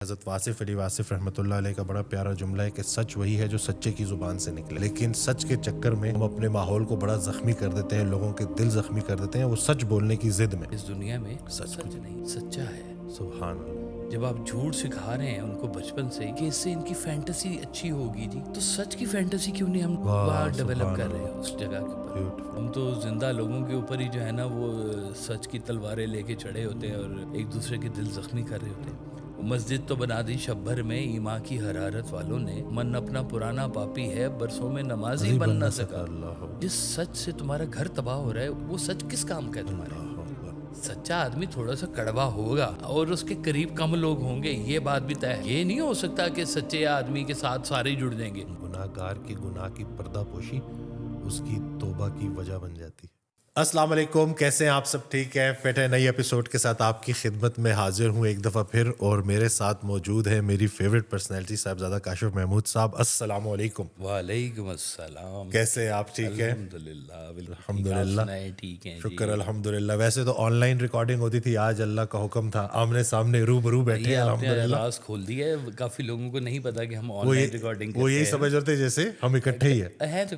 حضرت واصف علی واصف رحمۃ اللہ علیہ کا بڑا پیارا جملہ ہے کہ سچ وہی ہے جو سچے کی زبان سے نکلے، لیکن سچ کے چکر میں ہم اپنے ماحول کو بڑا زخمی کر دیتے ہیں، لوگوں کے دل زخمی کر دیتے ہیں وہ سچ بولنے کی ضد میں۔ اس دنیا میں سچ نہیں، سچا ہے۔ سبحان اللہ۔ جب آپ جھوٹ سکھا رہے ہیں ان کو بچپن سے کہ اس سے ان کی فینٹیسی اچھی ہوگی جی، تو سچ کی فینٹیسی کیوں نہیں ہم وہاں ڈیولپ کر رہے ہیں اس جگہ کے اوپر؟ ہم تو زندہ لوگوں کے اوپر ہی جو ہے نا وہ سچ کی تلواریں لے کے چڑھے ہوتے ہیں اور ایک دوسرے کے دل زخمی کر رہے ہوتے ہیں۔ مسجد تو بنا دی شب بھر میں ایمان کی حرارت والوں نے، من اپنا پرانا پاپی ہے برسوں میں نمازی بن نہ سکا۔ جس سچ سے تمہارا گھر تباہ ہو رہا ہے وہ سچ کس کام کا ہے تمہارے؟ سچا آدمی تھوڑا سا کڑوا ہوگا اور اس کے قریب کم لوگ ہوں گے، یہ بات بھی طے ہے۔ یہ نہیں ہو سکتا کہ سچے آدمی کے ساتھ سارے جڑ جائیں گے۔ گناہ گار کی گناہ کی پردہ پوشی اس کی توبہ کی وجہ بن جاتی ہے۔ السلام علیکم، کیسے ہیں آپ سب؟ ٹھیک ہیں؟ فٹ ہے نئی ایپیسوڈ کے ساتھ آپ کی خدمت میں حاضر ہوں ایک دفعہ پھر، اور میرے ساتھ موجود ہے میری فیوریٹ پرسنالٹی صاحبزادہ کاشف محمود صاحب۔ السلام علیکم۔ وعلیکم السلام۔ کیسے ہیں آپ؟ ٹھیک ہیں؟ الحمدللہ، الحمدللہ، ٹھیک ہیں شکر الحمدللہ۔ ویسے تو آن لائن ریکارڈنگ ہوتی تھی، آج اللہ کا حکم تھا آمنے سامنے روبرو بیٹھے ہیں الحمدللہ۔ راز کھول دیا ہے، کافی لوگوں کو نہیں پتا کہ ہم آن لائن ریکارڈنگ وہ یہی سمجھ رہے تھے جیسے ہم اکٹھے ہی ہیں، ہے تو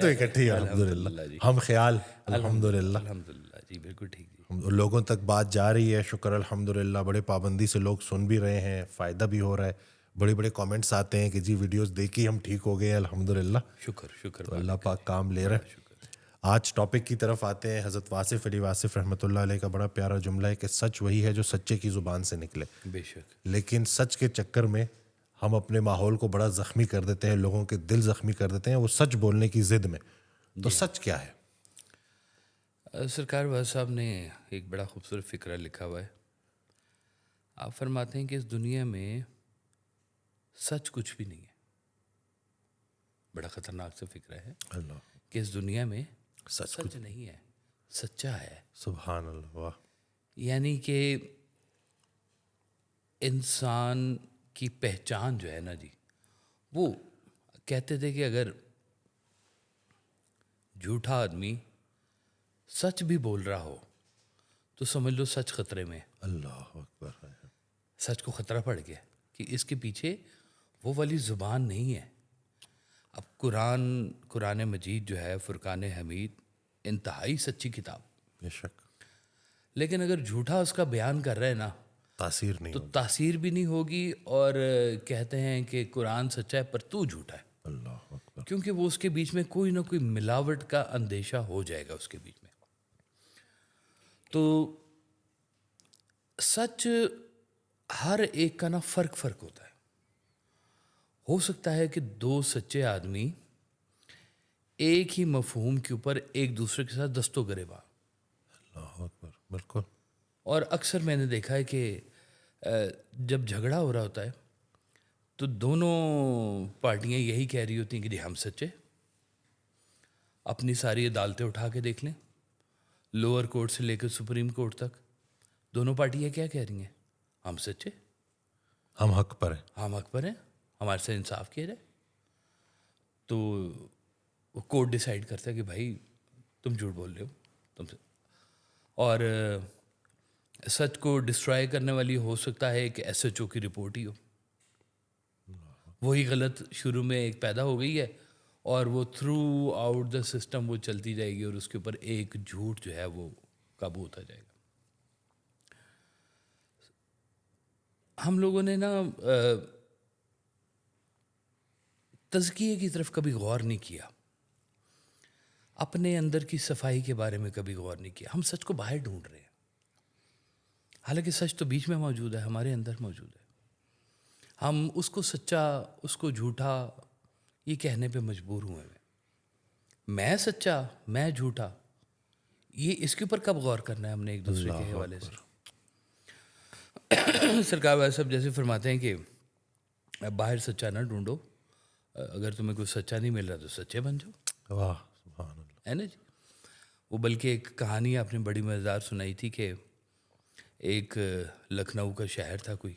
اکٹھے ہی الحمدللہ، ہم خیال الحمدللہ۔ الحمدللہ جی، بالکل ٹھیک جی۔ لوگوں تک بات جا رہی ہے، شکر الحمدللہ۔ بڑے پابندی سے لوگ سن بھی رہے ہیں، فائدہ بھی ہو رہا ہے، بڑے بڑے کامنٹس آتے ہیں کہ جی ویڈیوز دیکھی ہم ٹھیک ہو گئے ہیں الحمدللہ۔ شکر تو اللہ پاک کام لے رہے ہیں۔ آج ٹاپک کی طرف آتے ہیں۔ حضرت واصف علی واصف رحمۃ اللہ علیہ کا بڑا پیارا جملہ ہے کہ سچ وہی ہے جو سچے کی زبان سے نکلے، بے شک۔ لیکن سچ کے چکر میں ہم اپنے ماحول کو بڑا زخمی کر دیتے ہیں، لوگوں کے دل زخمی کر دیتے ہیں وہ سچ بولنے کی ضد میں۔ تو سچ کیا ہے؟ سرکار واز صاحب نے ایک بڑا خوبصورت فقرہ لکھا ہوا ہے۔ آپ فرماتے ہیں کہ اس دنیا میں سچ کچھ بھی نہیں ہے۔ بڑا خطرناک سا فقرہ ہے اللہ، کہ اس دنیا میں سچ سچ نہیں ہے، سچا ہے۔ سبحان اللہ، واہ۔ یعنی کہ انسان کی پہچان جو ہے نا جی، وہ کہتے تھے کہ اگر جھوٹا آدمی سچ بھی بول رہا ہو تو سمجھ لو سچ خطرے میں ہے، اللہ اکبر۔ سچ کو خطرہ پڑ گیا کہ اس کے پیچھے وہ والی زبان نہیں ہے۔ اب قرآن مجید جو ہے، فرقان حمید، انتہائی سچی کتاب، بے شک، لیکن اگر جھوٹا اس کا بیان کر رہے ہیں نا تاثیر نہیں تو ہوگی۔ تاثیر بھی نہیں ہوگی، اور کہتے ہیں کہ قرآن سچا ہے پر تو جھوٹا ہے، اللہ اکبر۔ کیونکہ وہ اس کے بیچ میں کوئی نہ کوئی ملاوٹ کا اندیشہ ہو جائے گا اس کے بیچ میں۔ تو سچ ہر ایک کا نا فرق ہوتا ہے۔ ہو سکتا ہے کہ دو سچے آدمی ایک ہی مفہوم کے اوپر ایک دوسرے کے ساتھ دست و گریباں، اللہ اکبر، بالکل۔ اور اکثر میں نے دیکھا ہے کہ جب جھگڑا ہو رہا ہوتا ہے تو دونوں پارٹیاں یہی کہہ رہی ہوتی ہیں کہ جی ہم سچے۔ اپنی ساری عدالتیں اٹھا کے دیکھ لیں، لوور کورٹ سے لے کے سپریم کورٹ تک، دونوں پارٹیاں کیا کہہ رہی ہیں؟ ہم سچے، ہم حق پر ہیں، ہم حق پر ہیں، ہمارے سے انصاف کیا جائے۔ تو وہ کورٹ ڈیسائیڈ کرتا ہے کہ بھائی تم جھوٹ بول رہے ہو، تم سے، اور سچ کو ڈسٹرائے کرنے والی ہو سکتا ہے کہ ایس ایچ او کی رپورٹ ہی ہو، وہی غلط شروع میں ایک پیدا ہو گئی ہے اور وہ تھرو آؤٹ دا سسٹم وہ چلتی جائے گی، اور اس کے اوپر ایک جھوٹ جو ہے وہ قابو ہوتا جائے گا۔ ہم لوگوں نے نا تزکیے کی طرف کبھی غور نہیں کیا، اپنے اندر کی صفائی کے بارے میں کبھی غور نہیں کیا۔ ہم سچ کو باہر ڈھونڈ رہے ہیں، حالانکہ سچ تو بیچ میں موجود ہے، ہمارے اندر موجود ہے۔ ہم اس کو سچا، اس کو جھوٹا یہ کہنے پہ مجبور ہوئے ہیں۔ میں سچا، میں جھوٹا، یہ اس کے اوپر کب غور کرنا ہے ہم نے ایک دوسرے کے حوالے سے؟ سرکار والا صاحب جیسے فرماتے ہیں کہ باہر سچا نہ ڈھونڈو، اگر تمہیں کوئی سچا نہیں مل رہا تو سچے بن جاؤ، واہ سبحان اللہ، ہے نا جی۔ وہ بلکہ ایک کہانی آپ نے بڑی مزیدار سنائی تھی کہ ایک لکھنؤ کا شہر تھا کوئی،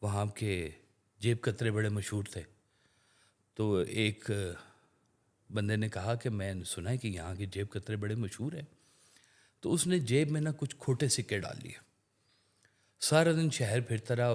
وہاں کے جیب کترے بڑے مشہور تھے۔ تو ایک بندے نے کہا کہ میں نے سنا ہے کہ یہاں کے جیب کترے بڑے مشہور ہیں، تو اس نے جیب میں نا کچھ کھوٹے سکے ڈال لیے، سارا دن شہر پھرتا رہا،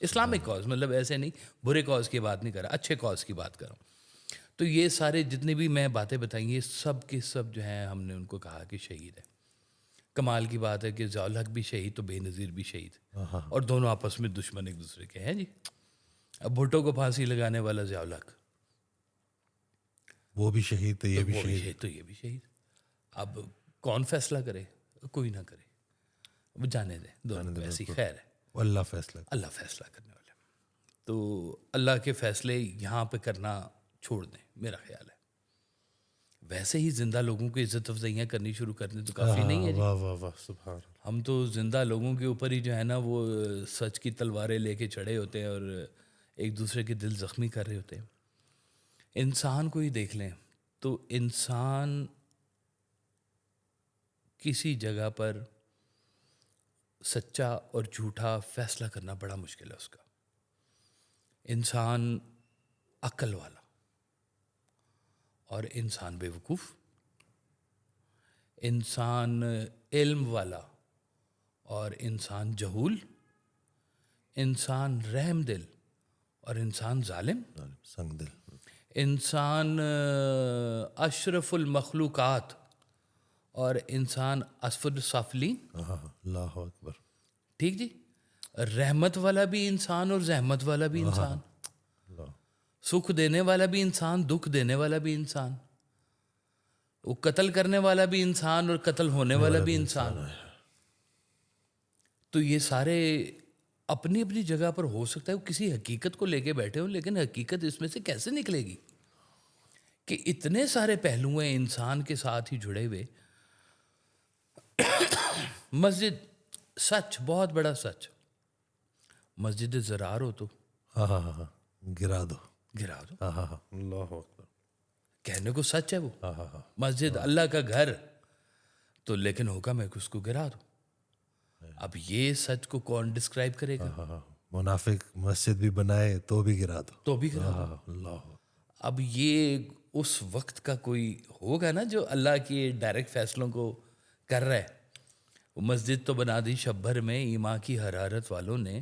اسلامک کاز، مطلب ایسے نہیں برے کاز کی بات نہیں کر رہا، اچھے کاز کی بات کر رہا ہوں. تو یہ سارے جتنے بھی میں باتیں بتائیں یہ سب کے سب جو ہیں ہم نے ان کو کہا کہ شہید ہے. کمال کی بات ہے کہ ضیاء الحق بھی شہید تو بے نظیر بھی شہید، اور دونوں آپس میں دشمن ایک دوسرے کے ہیں جی. اب بھٹو کو پھانسی لگانے والا ضیاء الحق، وہ بھی شہید تھے، یہ بھی شہید. تو یہ بھی شہید. اب کون فیصلہ کرے؟ کوئی نہ کرے، اب جانے دیں دونوں ایسی خیر ہے. اللہ فیصلہ. اللہ فیصلہ کرنے والے. تو اللہ کے فیصلے یہاں پہ کرنا چھوڑ دیں میرا خیال ہے. ویسے ہی زندہ لوگوں کی عزت افزائیاں کرنی شروع کر دیں تو کافی نہیں ہے جی. واہ واہ واہ سبحان اللہ. ہم تو زندہ لوگوں کے اوپر ہی جو ہے نا وہ سچ کی تلواریں لے کے چڑھے ہوتے ہیں اور ایک دوسرے کے دل زخمی کر رہے ہوتے ہیں. انسان کو ہی دیکھ لیں تو انسان کسی جگہ پر سچا اور جھوٹا فیصلہ کرنا بڑا مشکل ہے اس کا. انسان عقل والا اور انسان بے وقوف، انسان علم والا اور انسان جہول، انسان رحم دل اور انسان ظالم، سنگ دل، انسان اشرف المخلوقات اور انسان اسفل السافلین. اللہ اکبر. ٹھیک جی. رحمت والا بھی انسان اور زحمت والا بھی انسان، سکھ دینے والا بھی انسان، دکھ دینے والا بھی انسان، وہ قتل کرنے والا بھی انسان اور قتل ہونے والا بھی انسان. تو یہ سارے اپنی اپنی جگہ پر ہو سکتا ہے وہ کسی حقیقت کو لے کے بیٹھے ہوں، لیکن حقیقت اس میں سے کیسے نکلے گی کہ اتنے سارے پہلو ہیں انسان کے ساتھ ہی جڑے ہوئے. مسجد سچ، بہت بڑا سچ. مسجد زرار ہو تو گرا دو. اللہ اکبر. کہنے کو سچ ہے وہ. مسجد اللہ کا گھر تو، لیکن حکم ہے کہ اس کو گرا دو. اب یہ سچ کو کون ڈسکرائب کرے گا؟ منافق مسجد بھی بنائے تو بھی گرا دو. تو بھی گرا دو. اللہ. اب یہ اس وقت کا کوئی ہوگا نا جو اللہ کے ڈائریکٹ فیصلوں کو کر رہا ہے. وہ مسجد تو بنا دی شب بھر میں ایمان کی حرارت والوں نے،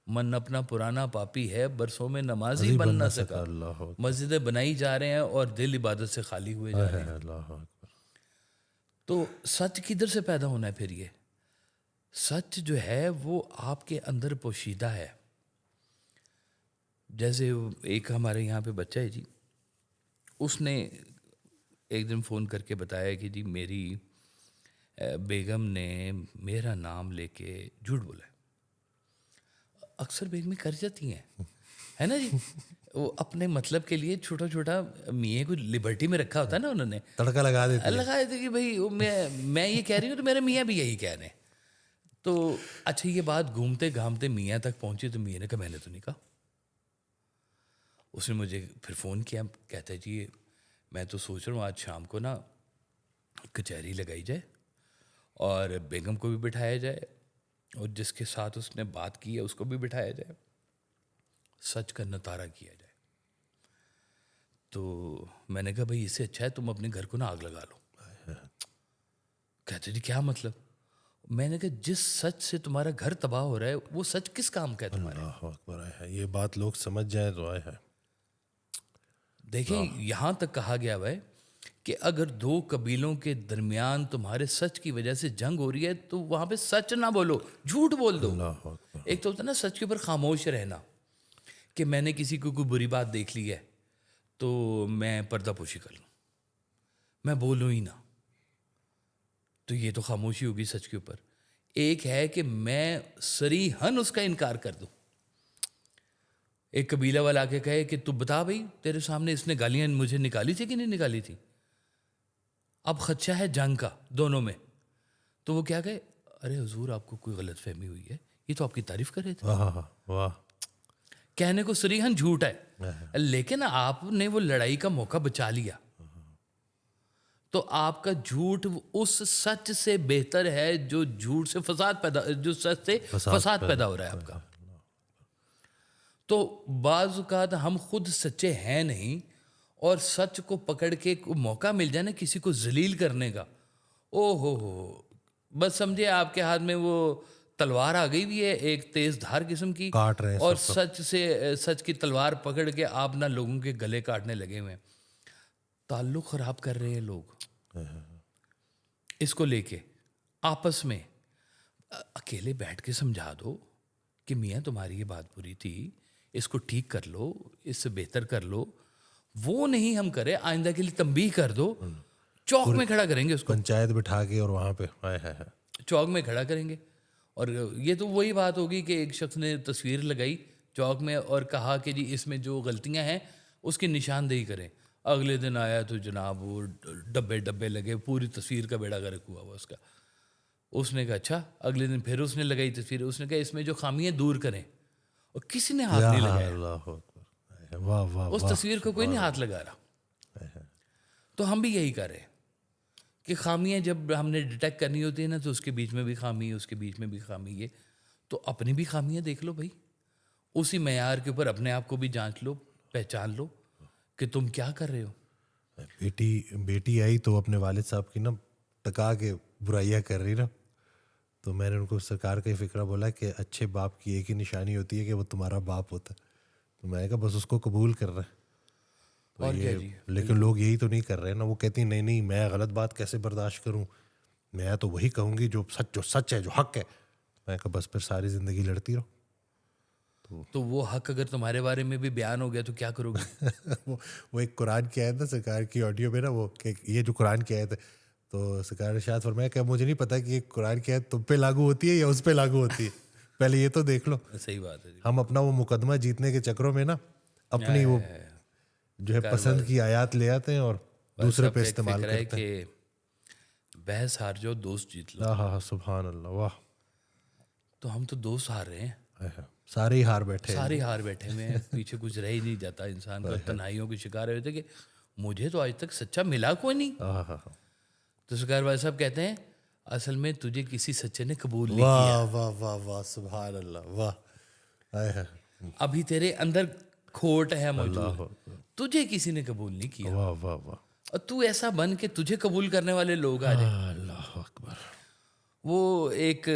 من اپنا پرانا پاپی ہے برسوں میں نماز ہی بن نہ سکا. مسجدیں بنائی جا رہے ہیں اور دل عبادت سے خالی ہوئے جا رہے ہیں. اللہ اکبر. تو سچ کدھر سے پیدا ہونا ہے پھر؟ یہ سچ جو ہے وہ آپ کے اندر پوشیدہ ہے. جیسے ایک ہمارے یہاں پہ بچہ ہے جی، اس نے ایک دن فون کر کے بتایا کہ جی میری بیگم نے میرا نام لے کے جھوٹ بولا ہے. اکثر بیگمیں کر جاتی ہیں ہے نا جی. وہ اپنے مطلب کے لیے چھوٹا چھوٹا میاں کو لبرٹی میں رکھا ہوتا ہے نا، انہوں نے تڑکا لگا دیتے کہ بھائی میں یہ کہہ رہی ہوں تو میرے میاں بھی یہی کہہ رہے ہیں. تو اچھا یہ بات گھومتے گھامتے میاں تک پہنچی تو میاں نے کہا میں نے تو نہیں کہا. اس نے مجھے پھر فون کیا، کہتا ہے جی میں تو سوچ رہا ہوں آج شام کو نا کچہری لگائی جائے اور بیگم کو بھی بٹھایا جائے اور جس کے ساتھ اس نے بات کی ہے اس کو بھی بٹھایا جائے، سچ کا نتارا کیا جائے. تو میں نے کہا بھائی اس سے اچھا ہے تم اپنے گھر کو نا آگ لگا لو. کہتے جی کیا مطلب؟ میں نے کہا جس سچ سے تمہارا گھر تباہ ہو رہا ہے وہ سچ کس کام کا ہے تمہارے؟ اللہ اکبر. یہ بات لوگ سمجھ جائیں تو آئے ہے. دیکھیں یہاں تک کہا گیا ہے کہ اگر دو قبیلوں کے درمیان تمہارے سچ کی وجہ سے جنگ ہو رہی ہے تو وہاں پہ سچ نہ بولو، جھوٹ بول دو. اللہ اکبر. ایک تو ہوتا ہے نا سچ کے اوپر خاموش رہنا، کہ میں نے کسی کو کوئی بری بات دیکھ لی ہے تو میں پردہ پوشی کر لوں، میں بولوں ہی نہ، تو یہ تو خاموشی ہوگی سچ کے اوپر. ایک ہے کہ میں صریحاً اس کا انکار کر دوں. ایک قبیلہ والا آ کے کہے کہ تو بتا بھائی تیرے سامنے اس نے گالیاں مجھے نکالی تھی کہ نہیں نکالی تھی، اب خدشہ ہے جنگ کا دونوں میں، تو وہ کیا کہے ارے حضور آپ کو کوئی غلط فہمی ہوئی ہے، یہ تو آپ کی تعریف کر رہے تھے. واہ. کہنے کو صریحاً جھوٹ ہے، لیکن آپ نے وہ لڑائی کا موقع بچا لیا، تو آپ کا جھوٹ اس سچ سے بہتر ہے جو جھوٹ سے جو سچ سے فساد پیدا ہو رہا ہے آپ کا. تو بعض اوقات ہم خود سچے ہیں نہیں اور سچ کو پکڑ کے موقع مل جائے نا کسی کو ذلیل کرنے کا، او ہو بس سمجھے آپ کے ہاتھ میں وہ تلوار آ گئی بھی ہے ایک تیز دھار قسم کی, کاٹ رہے ہیں اور سچ کی تلوار پکڑ کے آپ نہ لوگوں کے گلے کاٹنے لگے ہوئے ہیں. تعلق خراب کر رہے ہیں لوگ اس کو لے کے آپس میں. اکیلے بیٹھ کے سمجھا دو کہ میاں تمہاری یہ بات بری تھی, اس کو ٹھیک کر لو, اس سے بہتر کر لو. وہ نہیں ہم کرے, آئندہ کے لیے تنبیہ کر دو, چوک میں کھڑا کریں گے اس کو, پنچایت بٹھا کے, اور وہاں پہ چوک میں کھڑا کریں گے. اور یہ تو وہی بات ہوگی کہ ایک شخص نے تصویر لگائی چوک میں اور کہا کہ جی اس میں جو غلطیاں ہیں اس کی نشاندہی کریں. اگلے دن آیا تو جناب وہ ڈبے لگے, پوری تصویر کا بیڑا غرق ہوا اس کا. اس نے کہا اچھا. اگلے دن پھر اس نے لگائی تصویر, اس نے کہا اس میں جو خامیاں دور کریں, اور کسی نے ہاتھ نہیں لگایا. اس تصویر کو کوئی نہیں ہاتھ لگا رہا. تو ہم بھی یہی کر رہے ہیں کہ خامیاں جب ہم نے ڈیٹیکٹ کرنی ہوتی ہیں نا, تو اس کے بیچ میں بھی خامی, اس کے بیچ میں بھی خامی. یہ تو اپنی بھی خامیاں دیکھ لو بھائی, اسی معیار کے اوپر اپنے آپ کو بھی جانچ لو, پہچان لو کہ تم کیا کر رہے ہو. بیٹی آئی تو اپنے والد صاحب کی نا ٹکا کے برائیاں کر رہی نا, تو میں نے ان کو سرکار کا ہی فکرہ بولا کہ اچھے باپ کی ایک ہی نشانی ہوتی ہے کہ وہ تمہارا باپ ہوتا ہے. تو میں نے کہا بس اس کو قبول کر رہے ہیں. اور کیا جی, لیکن لوگ یہی تو نہیں کر رہے نا. وہ کہتی ہیں نہیں میں غلط بات کیسے برداشت کروں, میں تو وہی کہوں گی جو سچ ہے, جو حق ہے. میں کہا بس پھر ساری زندگی لڑتی رہو. تو وہ حق اگر تمہارے بارے میں بھی بیان ہو گیا تو کیا کرو گے؟ وہ ایک قرآن کی آیت نا سرکار کی آڈیو میں نا, وہ کہ یہ جو قرآن کی آیت ہے, تو سرکار ارشاد فرمایا کہ مجھے نہیں پتا کہ یہ قرآن کی آیت تم پہ لاگو ہوتی ہے یا اس پہ لاگو ہوتی ہے, پہلے یہ تو دیکھ لو. صحیح بات ہے جی. ہم اپنا وہ مقدمہ جیتنے کے چکروں میں نا اپنی وہ جو ہے پسند کی آیات لے آتے ہیں اور دوسرے پہ استعمال کرتے ہیں. کہ بحث ہار جاؤ دوست جیت لو. ہاں سبحان اللہ, واہ. تو ہم تو دوست ہار رہے ہیں, سارے ہی ہار بیٹھے, سارے ہار بیٹھے ہوئے ہیں, پیچھے کچھ رہ ہی نہیں جاتا انسان کا. تنہائیوں کے شکار ہوئے تھے کہ مجھے تو آج تک سچا ملا کوئی نہیں. تو سرکار بھائی صاحب کہتے ہیں اصل میں تجھے کسی سچے نے قبول نہیں کیا. واہ واہ واہ واہ سبحان اللہ, واہ. ابھی تیرے اندر کھوٹ ہے موجود, تجھے کسی نے قبول نہیں کیا. واہ واہ واہ. اور تو ایسا بن کہ تجھے قبول کرنے والے لوگ آ جائیں. اللہ اکبر. وہ ایک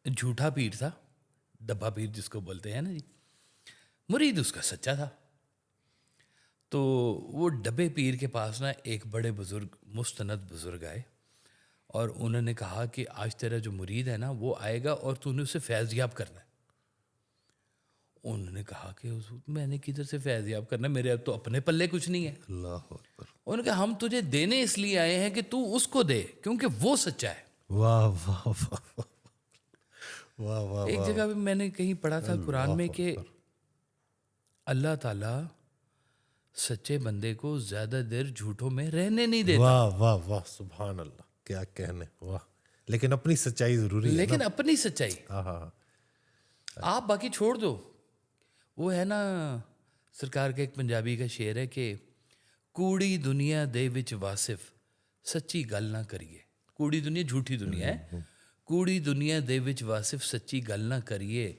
جھوٹا پیر تھا, ڈبا پیر جس کو بولتے ہیں نا جی, مرید اس کا سچا تھا. تو وہ ڈبے پیر کے پاس نا ایک بڑے بزرگ مستند بزرگ آئے, اور انہوں نے کہا کہ آج تیرا جو مرید ہے نا وہ آئے گا اور تو نے اسے فیض یاب کرنا ہے. انہوں نے کہا کہ حضور میں نے کدھر سے فیض یاب کرنا ہے, میرے اب تو اپنے پلے کچھ نہیں ہے. اللہ اکبر. انہوں نے کہا ہم تجھے دینے اس لیے آئے ہیں کہ تو اس کو دے کیونکہ وہ سچا ہے. واہ واہ واہ واہ واہ. ایک جگہ بھی میں نے کہیں پڑھا تھا قرآن میں کہ اللہ تعالیٰ سچے بندے کو زیادہ دیر جھوٹوں میں رہنے نہیں دیتا. واہ واہ واہ سبحان اللہ, کیا کہنے, واہ. لیکن اپنی سچائی ضروری ہے, لیکن اپنی سچائی. آپ باقی چھوڑ دو. وہ ہے نا سرکار کا ایک پنجابی کا شعر ہے کہ کوڑی دنیا دے وچ واصف سچی گل نہ کریے. کوڑی دنیا جھوٹی دنیا ہے. کوڑی دنیا دے وچ واصف سچی گل نہ کریے,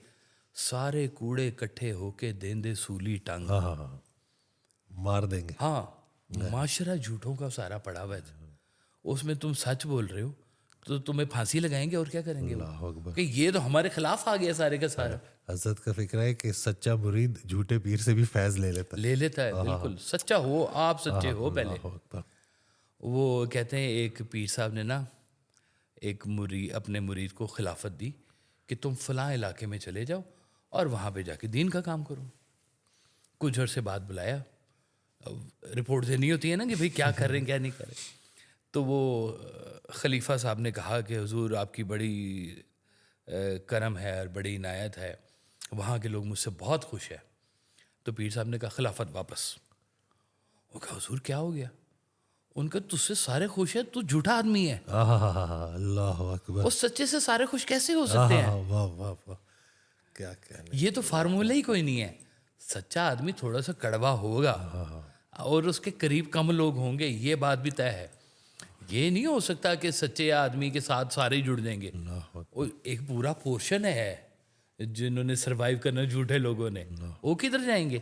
سارے کوڑے کٹھے ہو کے دیندے سولی ٹانگ. مار دیں گے. ہاں, معاشرہ جھوٹوں کا سارا پڑا ہوا ہے, اس میں تم سچ بول رہے ہو تو تمہیں پھانسی لگائیں گے اور کیا کریں گے اللہ اکبر. کہ یہ تو ہمارے خلاف آ گیا سارے کا سارا. حضرت کا فکر ہے کہ سچا مرید جھوٹے پیر سے بھی فیض لے لیتا ہے. بالکل سچا ہو, آپ سچے ہو پہلے. اکبر. وہ کہتے ہیں ایک پیر صاحب نے نا ایک اپنے مرید کو خلافت دی کہ تم فلاں علاقے میں چلے جاؤ اور وہاں پہ جا کے دین کا کام کرو. کچھ عرصے بعد بلایا, رپورٹ دینی ہوتی ہے نا کہ بھئی کیا کر رہے ہیں کیا نہیں کر رہے. تو وہ خلیفہ صاحب نے کہا کہ حضور آپ کی بڑی کرم ہے اور بڑی عنایت ہے, وہاں کے لوگ مجھ سے بہت خوش ہیں. تو پیر صاحب نے کہا خلافت واپس. وہ کہا حضور کیا ہو گیا؟ ان کا تجھ سے سارے خوش ہیں, تو جھوٹا آدمی ہے. اللہ اکبر. اس سچے سے سارے خوش کیسے ہو سکتے ہیں؟ واہ واہ واہ, کیا کہنے. یہ تو فارمولہ ہی کوئی نہیں ہے. سچا آدمی تھوڑا سا کڑوا ہوگا اور اس کے قریب کم لوگ ہوں گے, یہ بات بھی طے ہے. یہ نہیں ہو سکتا کہ سچے آدمی کے ساتھ سارے جڑ جائیں گے. ایک پورا پورشن ہے جنہوں نے سروائیو کرنا جھوٹے لوگوں نے, وہ کدھر جائیں گے؟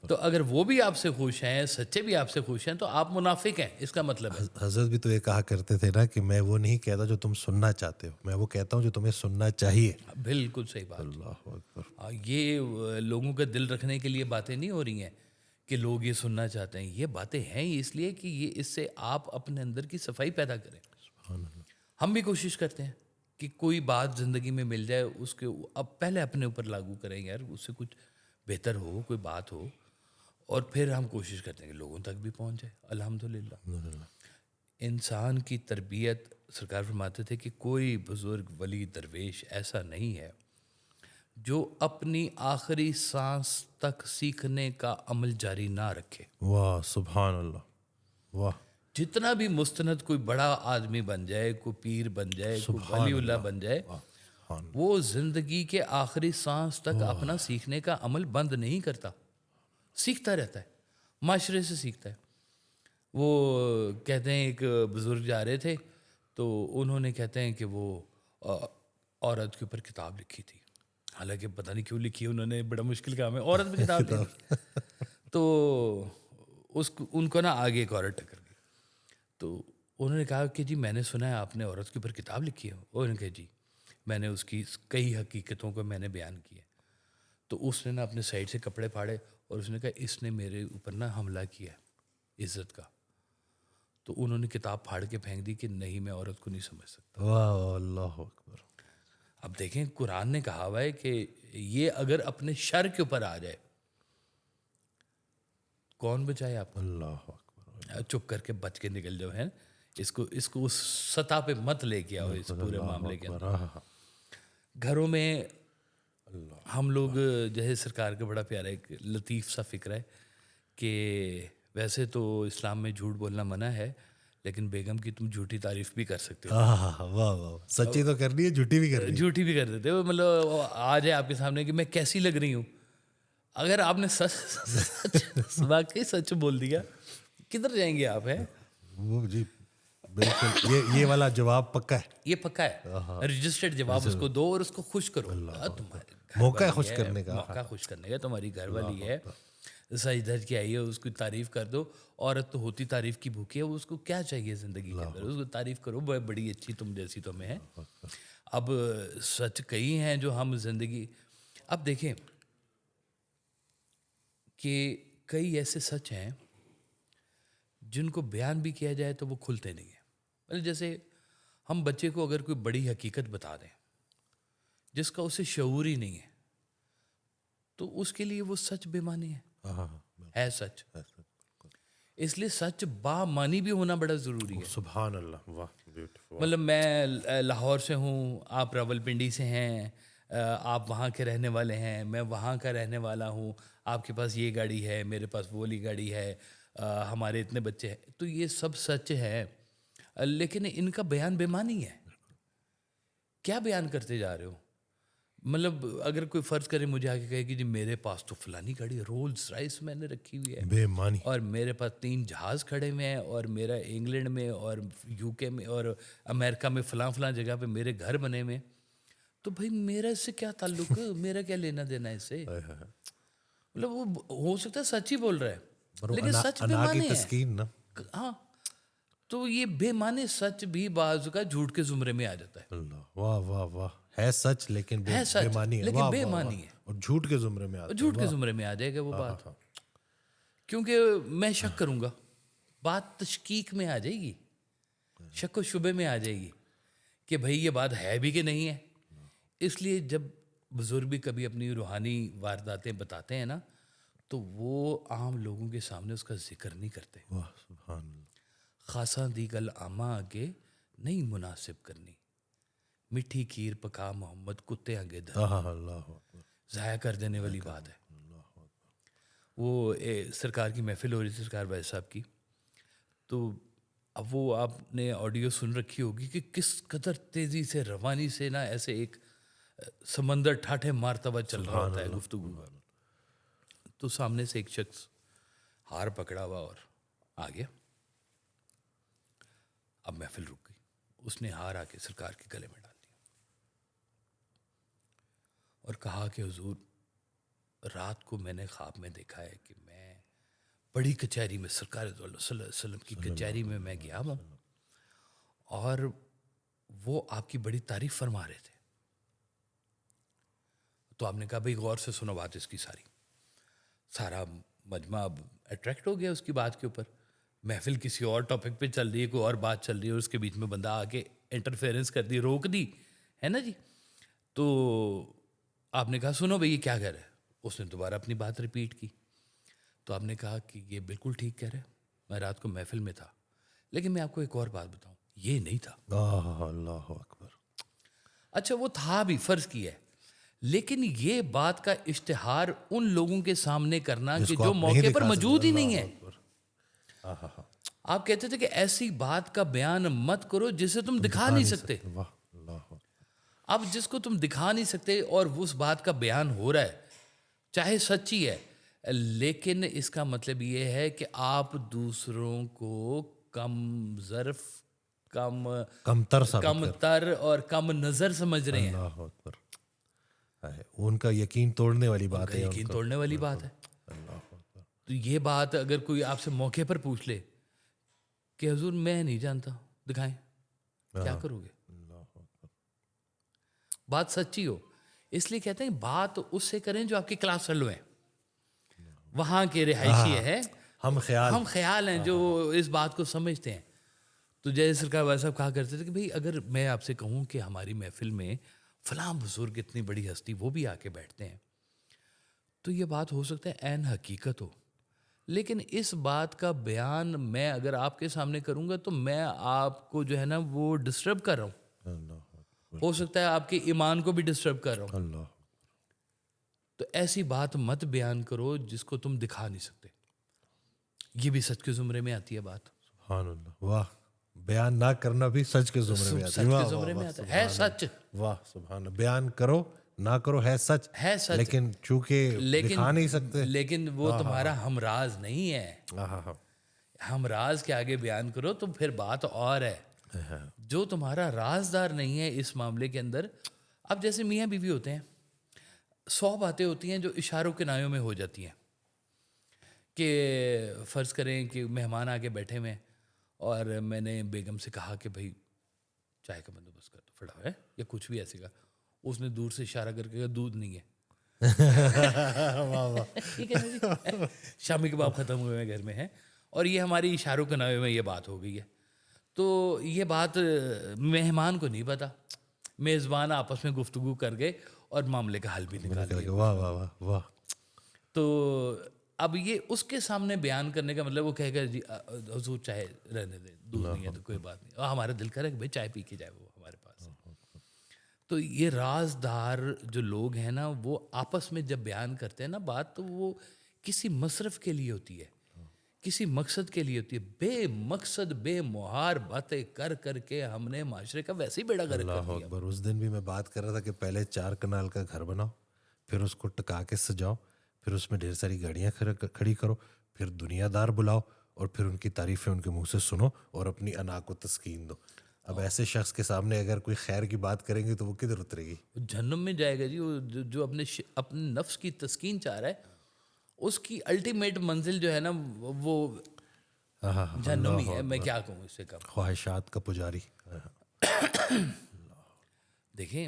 تو اگر وہ بھی آپ سے خوش ہیں, سچے بھی آپ سے خوش ہیں, تو آپ منافق ہیں, اس کا مطلب ہے. حضرت بھی تو یہ کہا کرتے تھے نا کہ میں وہ نہیں کہتا جو تم سننا چاہتے ہو, میں وہ کہتا ہوں جو تمہیں سننا چاہیے. بالکل صحیح بات. اللہ اکبر. یہ لوگوں کا دل رکھنے کے لیے باتیں نہیں ہو رہی ہیں کہ لوگ یہ سننا چاہتے ہیں, یہ باتیں ہیں ہی اس لیے کہ یہ اس سے آپ اپنے اندر کی صفائی پیدا کریں. ہم بھی کوشش کرتے ہیں کہ کوئی بات زندگی میں مل جائے, اس کے اب پہلے اپنے اوپر لاگو کریں, یار اس سے کچھ بہتر ہو, کوئی بات ہو, اور پھر ہم کوشش کرتے ہیں کہ لوگوں تک بھی پہنچ جائے. الحمدللہ انسان کی تربیت, سرکار فرماتے تھے کہ کوئی بزرگ ولی درویش ایسا نہیں ہے جو اپنی آخری سانس تک سیکھنے کا عمل جاری نہ رکھے. واہ سبحان اللہ. واہ جتنا بھی مستند کوئی بڑا آدمی بن جائے, کوئی پیر بن جائے, کوئی ولی اللہ بن جائے, وہ زندگی کے آخری سانس تک اپنا سیکھنے کا عمل بند نہیں کرتا, سیکھتا رہتا ہے, معاشرے سے سیکھتا ہے. وہ کہتے ہیں ایک بزرگ جا رہے تھے تو انہوں نے کہتے ہیں کہ وہ عورت کے اوپر کتاب لکھی تھی, حالانکہ پتہ نہیں کیوں لکھی انہوں نے, بڑا مشکل کام ہے عورت پہ کتاب لکھی. تو ان کو نا آگے ایک عورت ٹکر گئی, تو انہوں نے کہا کہ جی میں نے سنا ہے آپ نے عورت کے اوپر کتاب لکھی ہے. اور انہوں نے کہا جی میں نے اس کی کئی حقیقتوں کو میں نے بیان کیا. تو اس نے نا اپنے سائڈ سے کپڑے پھاڑے اور اس نے کہا اس نے میرے اوپر نا حملہ کیا عزت کا. تو انہوں نے کتاب پھاڑ کے پھینک دی کہ نہیں میں عورت کو نہیں سمجھ سکتا. واہ اللہ اکبر. اب دیکھیں قرآن نے کہا ہوا ہے کہ یہ اگر اپنے شر کے اوپر آ جائے کون بچائے آپ کو؟ اللہ اکبر. چپ کر کے بچ کے نکل جاؤ. ہے اس کو اس سطح پہ مت لے کے آؤ اس پورے معاملے کے اندر. گھروں میں ہم لوگ جیسے سرکار کا بڑا پیارا ایک لطیف سا فکر ہے کہ ویسے تو اسلام میں جھوٹ بولنا منع ہے, لیکن بیگم کی تم جھوٹی تعریف بھی کر سکتے ہو. واہ واہ, سچی تو کرنی ہے, جھوٹی بھی کرنی ہے. جھوٹی بھی کر دیتے ہو, مطلب آ جائے آپ کے سامنے کہ میں کیسی لگ رہی ہوں. اگر آپ نے سچ واقعی سچ بول دیا کدھر جائیں گے آپ؟ ہیں وہ جی بالکل, یہ والا جواب پکا ہے, یہ پکا ہے, رجسٹرڈ جواب اس کو دو اور اس کو خوش کرو. تمہارے موقع ہے خوش کرنے کا, موقع خوش کرنے کا, تمہاری گھر والی ہے سج دھج کے آئی ہے, اس کی تعریف کر دو. عورت تو ہوتی تعریف کی بھوکی ہے, اس کو کیا چاہیے زندگی کے اندر, اس کو تعریف کرو, بڑی اچھی تم جیسی تو میں ہے. اب سچ کئی ہیں جو ہم زندگی, اب دیکھیں کہ کئی ایسے سچ ہیں جن کو بیان بھی کیا جائے تو وہ کھلتے نہیں ہیں. جیسے ہم بچے کو اگر کوئی بڑی حقیقت بتا دیں جس کا اسے شعور ہی نہیں ہے تو اس کے لیے وہ سچ بے معنی ہے سچ. اس لیے سچ با معنی بھی ہونا بڑا ضروری ہے. سبحان اللہ. واہ بیوٹیفل. مطلب میں لاہور سے ہوں, آپ راول پنڈی سے ہیں, آپ وہاں کے رہنے والے ہیں, میں وہاں کا رہنے والا ہوں, آپ کے پاس یہ گاڑی ہے, میرے پاس وہ والی گاڑی ہے, ہمارے اتنے بچے ہیں, تو یہ سب سچ ہے, لیکن ان کا بیان بے معنی ہے. کیا بیان کرتے جا رہے ہو؟ مطلب اگر کوئی فرض کرے مجھے آ کے کہے کہ جی میرے پاس تو فلانی گاڑی رولز رائس میں نے رکھی ہوئی ہے, بے معنی, اور میرے پاس 3 جہاز کھڑے ہوئے ہیں, اور میرا انگلینڈ میں اور یو کے میں اور امریکہ میں فلاں جگہ پہ میرے گھر بنے ہوئے, تو بھائی میرا اس سے کیا تعلق, میرا کیا لینا دینا اس سے؟ مطلب وہ ہو سکتا ہے سچ ہی بول رہا ہے لیکن سچ بے معنی ہے. ہاں, تو یہ بے معنی سچ بھی بعض کا جھوٹ کے زمرے میں آ جاتا ہے. اللہ واہ واہ واہ, ہے سچ لیکن بے معنی ہے, لیکن بے معنی ہے, اور جھوٹ کے زمرے میں آتا ہے. جھوٹ کے زمرے میں آ جائے گا وہ بات, کیونکہ میں شک کروں گا, بات تشکیک میں آ جائے گی, شک و شبے میں آ جائے گی کہ بھائی یہ بات ہے بھی کہ نہیں ہے. اس لیے جب بزرگ بھی کبھی اپنی روحانی وارداتیں بتاتے ہیں نا تو وہ عام لوگوں کے سامنے اس کا ذکر نہیں کرتے. واہ سبحان اللہ. خاصاں دی گل آماں آگے نہیں مناسب کرنی, میٹھی کھیر پکا محمد کتے آگے دھر, ضائع کر دینے والی بات ہے. وہ سرکار کی محفل ہو رہی تھی, سرکار بھائی صاحب کی, تو اب وہ آپ نے آڈیو سن رکھی ہوگی کہ کس قدر تیزی سے روانی سے نا ایسے ایک سمندر ٹھاٹھے مارتا ہوا چل رہا ہوتا ہے گفتگو کا. تو سامنے سے ایک شخص ہار پکڑا ہوا اور آ گیا. اب محفل رک گئی, اس نے ہار آ کے سرکار کے گلے میں ڈال دیا اور کہا کہ حضور رات کو میں نے خواب میں دیکھا ہے کہ میں بڑی کچہری میں سرکار صلی اللہ علیہ وسلم کی کچہری میں گیا ہوں اور وہ آپ کی بڑی تعریف فرما رہے تھے. تو آپ نے کہا بھائی غور سے سنو بات اس کی سارا مجمع اب اٹریکٹ ہو گیا اس کی بات کے اوپر. محفل کسی اور ٹاپک پہ چل رہی ہے, کوئی اور بات چل رہی ہے, اور اس کے بیچ میں بندہ آ کے انٹرفیئرنس کر دی, روک دی, ہے نا جی. تو آپ نے کہا سنو بھائی یہ کیا کہہ رہا ہے. اس نے دوبارہ اپنی بات ریپیٹ کی. تو آپ نے کہا کہ یہ بالکل ٹھیک کہہ رہے ہیں, میں رات کو محفل میں تھا, لیکن میں آپ کو ایک اور بات بتاؤں, یہ نہیں تھا. اللہ اکبر. اچھا وہ تھا بھی, فرض کیا ہے, لیکن یہ بات کا اشتہار ان لوگوں کے سامنے کرنا کہ جو موقع پر موجود ہی نہیں ہے. آپ کہتے تھے کہ ایسی بات کا بیان مت کرو جسے تم دکھا نہیں سکتے. اب جس کو تم دکھا نہیں سکتے اور اس بات کا بیان ہو رہا ہے, چاہے سچی ہے, لیکن اس کا مطلب یہ ہے کہ آپ دوسروں کو کم ظرف, کم تر اور کم نظر سمجھ رہے ہیں. اللہ اکبر. ان کا یقین توڑنے والی بات ہے. یقین توڑنے والی بات ہے. تو یہ بات اگر کوئی آپ سے موقع پر پوچھ لے کہ حضور میں نہیں جانتا, دکھائیں, کیا کرو گے؟ بات سچی ہو. اس لیے کہتے ہیں بات اس سے کریں جو آپ کی کلاس فیلو ہیں, وہاں کے رہائشی ہیں, ہم خیال ہیں جو اس بات کو سمجھتے ہیں. تو جیسے سرکار والا صاحب کہا کرتے تھے کہ بھئی اگر میں آپ سے کہوں کہ ہماری محفل میں فلاں بزرگ اتنی بڑی ہستی وہ بھی آ کے بیٹھتے ہیں, تو یہ بات ہو سکتا ہے عین حقیقت ہو, لیکن اس بات کا بیان میں اگر آپ کے سامنے کروں گا تو میں آپ کو جو ہے نا وہ ڈسٹرب کر رہا ہوں, ہو سکتا ہے آپ کے ایمان کو بھی ڈسٹرب کر رہا ہوں. تو ایسی بات مت بیان کرو جس کو تم دکھا نہیں سکتے. یہ بھی سچ کے زمرے میں آتی ہے بات. سبحان اللہ. واہ, بیان نہ کرنا بھی سچ کے زمرے میں آتا ہے. سچ کے زمرے میں آتا ہے سچ. واہ سبحان اللہ. بیان کرو نہ کرو ہے سچ, لیکن چونکہ دکھا نہیں سکتے, لیکن وہ تمہارا ہمراز نہیں ہے. ہمراز کے آگے بیان کرو تو پھر بات اور ہے. جو تمہارا رازدار نہیں ہے اس معاملے کے اندر, اب جیسے میاں بیوی ہوتے ہیں, 100 باتیں ہوتی ہیں جو اشاروں کنایوں میں ہو جاتی ہیں. کہ فرض کریں کہ مہمان آگے بیٹھے ہوئے ہیں اور میں نے بیگم سے کہا کہ بھائی چائے کا بندوبست کر دو پڑا ہے یا کچھ بھی ایسے کا. اس نے دور سے اشارہ کر کے کہا دودھ نہیں ہے. شامی کباب ختم ہوئے ہیں گھر میں ہیں, اور یہ ہماری اشاروں کنایوں میں یہ بات ہو گئی ہے. تو یہ بات مہمان کو نہیں پتا, میزبان آپس میں گفتگو کر گئے اور معاملے کا حل بھی نکال دیا. واہ واہ واہ واہ. تو اب یہ اس کے سامنے بیان کرنے کا مطلب وہ کہے گا جی حضور چائے رہنے دیں, دودھ نہیں ہے تو کوئی بات نہیں, اور ہمارا دل کرے کہ بھائی چائے پی کے جائے وہ ہمارے پاس. تو یہ رازدار جو لوگ ہیں نا وہ آپس میں جب بیان کرتے ہیں نا بات, تو وہ کسی مصرف کے لیے ہوتی ہے, کسی مقصد کے لیے ہوتی ہے. بے مقصد بے مہار باتیں کر کر کے ہم نے معاشرے کا ویسے ہی بیڑا غرق کر دیا. اکبر. اس دن بھی میں بات کر رہا تھا کہ پہلے 4 کنال کا گھر بناؤ, پھر اس کو ٹکا کے سجاؤ, پھر اس میں ڈھیر ساری گاڑیاں کھڑی کرو, پھر دنیا دار بلاؤ اور پھر ان کی تعریفیں ان کے منہ سے سنو اور اپنی انا کو تسکین دو. اب ایسے شخص کے سامنے اگر کوئی خیر کی بات کریں گے تو وہ کدھر اترے گی؟ جہنم میں جائے گا جی. وہ جو اپنے نفس کی تسکین چاہ رہا ہے اس کی الٹیمیٹ منزل جو ہے نا وہ جہنم ہی ہے. میں کیا کہوں اس سے کم. خواہشات کا پجاری. دیکھیں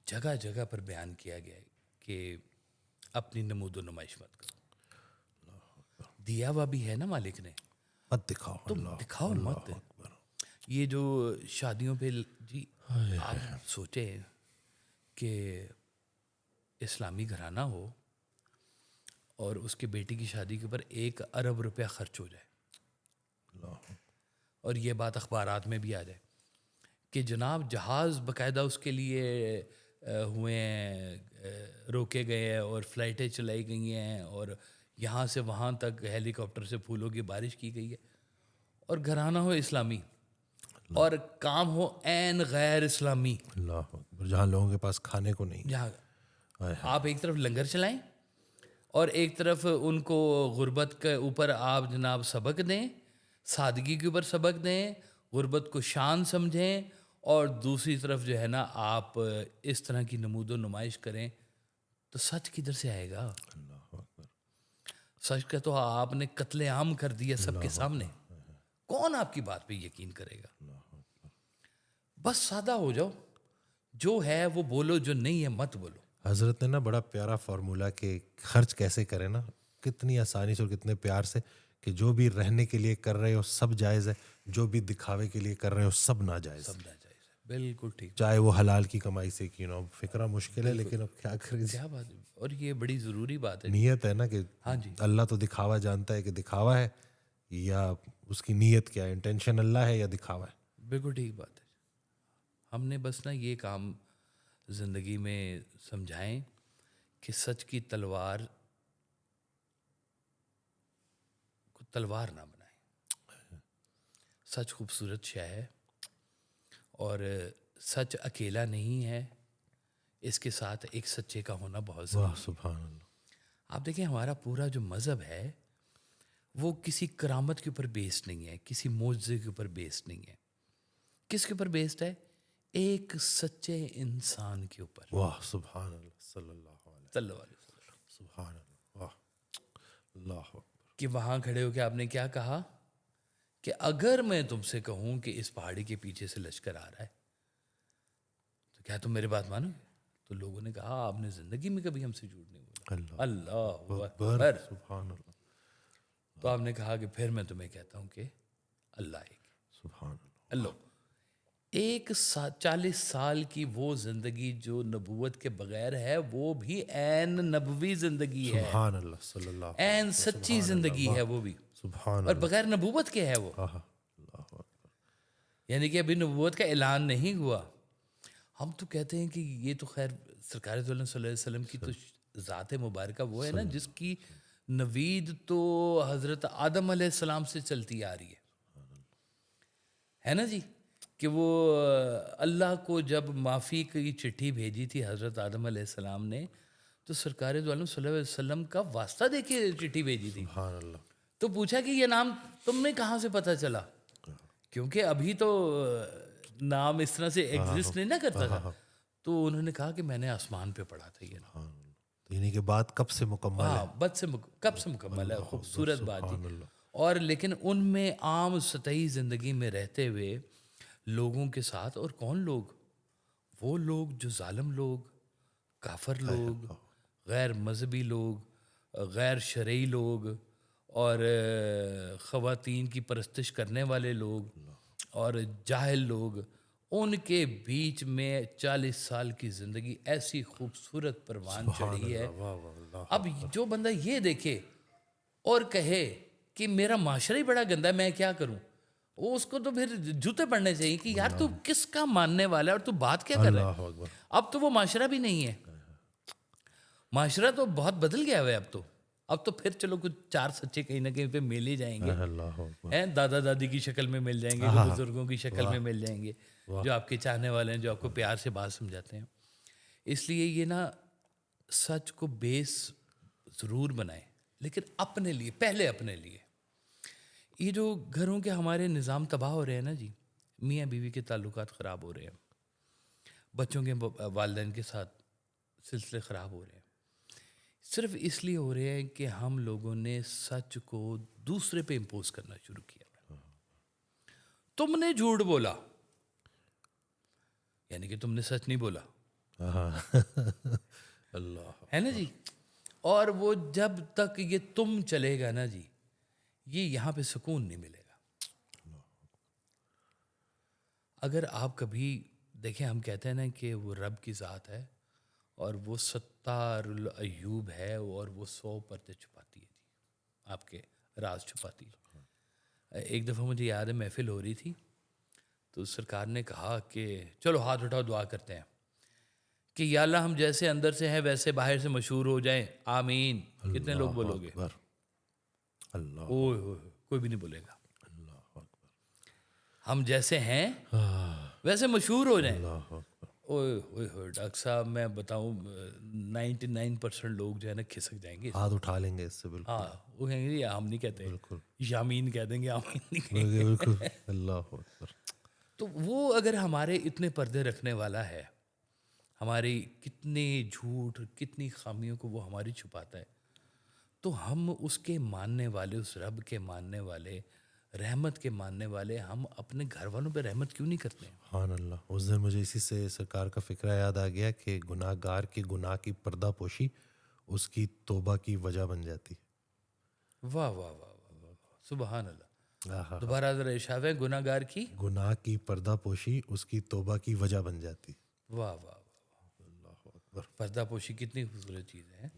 جگہ جگہ پر بیان کیا گیا ہے کہ اپنی نمود و نمائش مت کرو. دیا ہوا بھی ہے نا مالک نے, مت دکھاؤ, تم دکھاؤ مت. یہ جو شادیوں پہ جی آپ سوچیں کہ اسلامی گھرانہ ہو اور اس کے بیٹی کی شادی کے اوپر 1 ارب روپیہ خرچ ہو جائے, اور یہ بات اخبارات میں بھی آ جائے کہ جناب جہاز باقاعدہ اس کے لیے ہوئے ہیں, روکے گئے ہیں اور فلائٹیں چلائی گئی ہیں, اور یہاں سے وہاں تک ہیلی کاپٹر سے پھولوں کی بارش کی گئی ہے, اور گھرانہ ہو اسلامی اور کام ہو عین غیر اسلامی. اللہ اکبر. جہاں لوگوں کے پاس کھانے کو نہیں, جہاں آپ ایک طرف لنگر چلائیں اور ایک طرف ان کو غربت کے اوپر آپ جناب سبق دیں, سادگی کے اوپر سبق دیں, غربت کو شان سمجھیں اور دوسری طرف جو ہے نا آپ اس طرح کی نمود و نمائش کریں تو سچ کدھر سے آئے گا؟ سچ کا تو آپ نے قتل عام کر دیا سب کے سامنے، کون آپ کی بات پہ یقین کرے گا؟ بس سادہ ہو جاؤ، جو ہے وہ بولو، جو نہیں ہے مت بولو. حضرت نے نا بڑا پیارا فارمولا کہ خرچ کیسے کریں نا، کتنی آسانی سے اور کتنے پیار سے، کہ جو بھی رہنے کے لیے کر رہے ہو سب جائز ہے، جو بھی دکھاوے کے لیے کر رہے ہو سب ناجائز ہے، سب ناجائز ہے. بالکل ٹھیک. چاہے وہ حلال کی کمائی سے کیوں نہ ہو. فکرہ مشکل ہے لیکن اب کیا کریں، کیا بات ہے، اور یہ بڑی ضروری بات ہے. نیت ہے نا کہ ہاں جی، اللہ تو دکھاوا جانتا ہے کہ دکھاوا ہے یا اس کی نیت کیا ہے، انٹینشن اللہ ہے یا دکھاوا ہے. بالکل ٹھیک بات ہے. ہم نے بس نا یہ کام زندگی میں سمجھائیں کہ سچ کی تلوار کو تلوار نہ بنائیں. سچ خوبصورت شے ہے اور سچ اکیلا نہیں ہے، اس کے ساتھ ایک سچے کا ہونا بہت ضروری واہ ہے. سبحان اللہ. آپ دیکھیں ہمارا پورا جو مذہب ہے وہ کسی کرامت کے اوپر بیسڈ نہیں ہے، کسی معجزے کے اوپر بیسڈ نہیں ہے. کس کے اوپر بیسڈ ہے؟ ایک سچے انسان کے اوپر. واہ سبحان اللہ صلی اللہ علیہ صلی اللہ علیہ وسلم. سبحان اللہ. واہ اللہ اکبر. کہ وہاں کھڑے ہو کے آپ نے کیا کہا کہ اگر میں تم سے کہوں کہ اس پہاڑی کے پیچھے سے لشکر آ رہا ہے تو کیا تم میری بات مانو گے؟ تو لوگوں نے کہا آپ نے زندگی میں کبھی ہم سے جھوٹ نہیں بولا. اللہ اکبر. سبحان اللہ. تو آپ نے کہا کہ پھر میں تمہیں کہتا ہوں کہ اللہ ایک ہے. سبحان اللہ. اللہ. 40 سال کی وہ زندگی جو نبوت کے بغیر ہے وہ بھی عین نبوی زندگی ہے، سبحان اللہ صلی اللہ عین سچی زندگی ہے وہ بھی، سبحان اور بغیر نبوت کے ہے وہ. اللہ اکبر. یعنی کہ ابھی نبوت کا اعلان نہیں ہوا. ہم تو کہتے ہیں کہ یہ تو خیر سرکار دو عالم صلی اللہ علیہ وسلم کی تو ذات مبارکہ وہ ہے نا جس کی نوید تو حضرت آدم علیہ السلام سے چلتی آ رہی ہے نا جی، کہ وہ اللہ کو جب معافی کی چٹھی بھیجی تھی حضرت آدم علیہ السلام نے تو سرکار دو عالم صلی اللہ علیہ وسلم کا واسطہ دے کے چٹھی بھیجی تھی. سبحان اللہ. تو پوچھا کہ یہ نام تم نے کہاں سے پتہ چلا؟ کیونکہ ابھی تو نام اس طرح سے ایگزسٹ نہیں نہ کرتا تھا. تو انہوں نے کہا کہ میں نے آسمان پہ پڑھا تھا یہ نام. تو یعنی کہ بات کب سے مکمل ہے؟ بد سے کب سے مکمل ہے. خوبصورت بات جی. اور لیکن ان میں عام سطحی زندگی میں رہتے ہوئے لوگوں کے ساتھ، اور کون لوگ؟ وہ لوگ جو ظالم لوگ، کافر لوگ، غیر مذہبی لوگ، غیر شرعی لوگ، اور خواتین کی پرستش کرنے والے لوگ اور جاہل لوگ، ان کے بیچ میں 40 سال کی زندگی ایسی خوبصورت پروان چڑھی ہے. اب جو بندہ یہ دیکھے اور کہے کہ میرا معاشرہ ہی بڑا گندا ہے، میں کیا کروں، وہ اس کو تو پھر جوتے پڑنے چاہیے کہ یار تو کس کا ماننے والا ہے اور تو بات کیا کر رہا ہے. اب تو وہ معاشرہ بھی نہیں ہے، معاشرہ تو بہت بدل گیا ہے. اب تو پھر چلو کچھ 4 سچے کہیں نہ کہیں پہ مل ہی جائیں گے، دادا دادی کی شکل میں مل جائیں گے، بزرگوں کی شکل میں مل جائیں گے جو آپ کے چاہنے والے ہیں، جو آپ کو پیار سے بات سمجھاتے ہیں. اس لیے یہ نا سچ کو بیس ضرور بنائیں، لیکن اپنے لیے، پہلے اپنے لیے. یہ جو گھروں کے ہمارے نظام تباہ ہو رہے ہیں نا جی، میاں بیوی کے تعلقات خراب ہو رہے ہیں، بچوں کے والدین کے ساتھ سلسلے خراب ہو رہے ہیں، صرف اس لیے ہو رہے ہیں کہ ہم لوگوں نے سچ کو دوسرے پہ امپوز کرنا شروع کیا. تم نے جھوٹ بولا یعنی کہ تم نے سچ نہیں بولا. اللہ ہے نا جی. اور وہ جب تک یہ تم چلے گا نا جی، یہ یہاں پہ سکون نہیں ملے گا. اگر آپ کبھی دیکھیں، ہم کہتے ہیں نا کہ وہ رب کی ذات ہے اور وہ ستار العیوب ہے اور وہ 100 پردے چھپاتی ہے جی، آپ کے راز چھپاتی ہے. ایک دفعہ مجھے یاد ہے محفل ہو رہی تھی تو سرکار نے کہا کہ چلو ہاتھ اٹھاؤ، دعا کرتے ہیں کہ یا اللہ ہم جیسے اندر سے ہیں ویسے باہر سے مشہور ہو جائیں، آمین. کتنے لوگ بولو گے؟ اللہ اوہ اوہ، کوئی بھی نہیں بولے گا. اللہ اکبر. ہم جیسے ہیں ویسے مشہور ہو جائیں. اللہ اکبر. اوہ اوہ ڈاکٹر صاحب میں بتاؤں 99% لوگ جو ہے نا کھسک جائیں گے. ہاتھ اٹھا لیں گے اس سے. بالکل. ہاں وہ کہیں گے ہم نہیں کہتے، بالکل. یامین کہہ دیں گے، آمین نہیں کہیں گے. بالکل. اللہ اکبر. تو وہ اگر ہمارے اتنے پردے رکھنے والا ہے، ہماری کتنے جھوٹ کتنی خامیوں کو وہ ہماری چھپاتا ہے، تو ہم اس کے ماننے والے، اس رب کے ماننے والے، رحمت کے ماننے والے، ہم اپنے گھر والوں پہ رحمت کیوں نہیں کرتے ہیں؟ سبحان اللہ. اس دن مجھے اسی سے سرکار کا فکرہ یاد آ گیا کہ گناہ گار کے گناہ کی پردہ پوشی اس کی توبہ کی وجہ بن جاتی ہے. واہ واہ واہ واہ واہ واہ، سبحان اللہ. آہا. دوبارہ ذرا ارشاد ہے، گناہ گار کی. گناہ کی پردہ پوشی اس کی توبہ کی وجہ بن جاتی. واہ واہ واہ، اللہ اکبر. پردہ پوشی کتنی خوبصورت چیز ہے.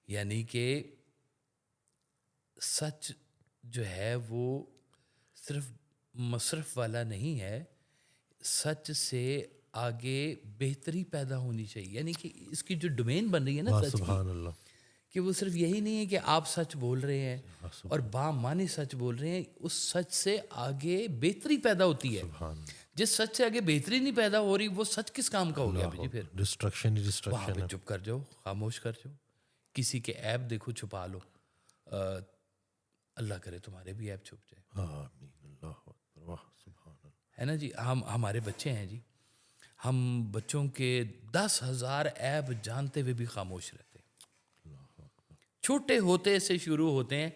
یعنی کہ سچ جو ہے وہ صرف مصرف والا نہیں ہے، سچ سے آگے بہتری پیدا ہونی چاہیے. یعنی کہ اس کی جو ڈومین بن رہی ہے نا واہ سچ کی، سبحان اللہ. کہ وہ صرف یہی نہیں ہے کہ آپ سچ بول رہے ہیں اور بامعنی سچ بول رہے ہیں، اس سچ سے آگے بہتری پیدا ہوتی ہے. سبحان اللہ. جس سچ سے آگے بہتری نہیں پیدا ہو رہی، وہ سچ کس کام کا ہو گیا جی؟ پھر ڈسٹرکشن ہی وہاں ڈسٹرکشن پہ ہے. چپ کر جاؤ، خاموش کر جاؤ. کسی کے ایپ دیکھو چھپا لو، اللہ کرے تمہارے بھی ایپ چھپ جائے. آمین. اللہ اکبر. واہ سبحان اللہ. ہے نا جی. ہمارے بچے ہیں جی، ہم بچوں کے 10,000 ایپ جانتے ہوئے بھی خاموش رہتے ہیں. چھوٹے ہوتے سے شروع ہوتے ہیں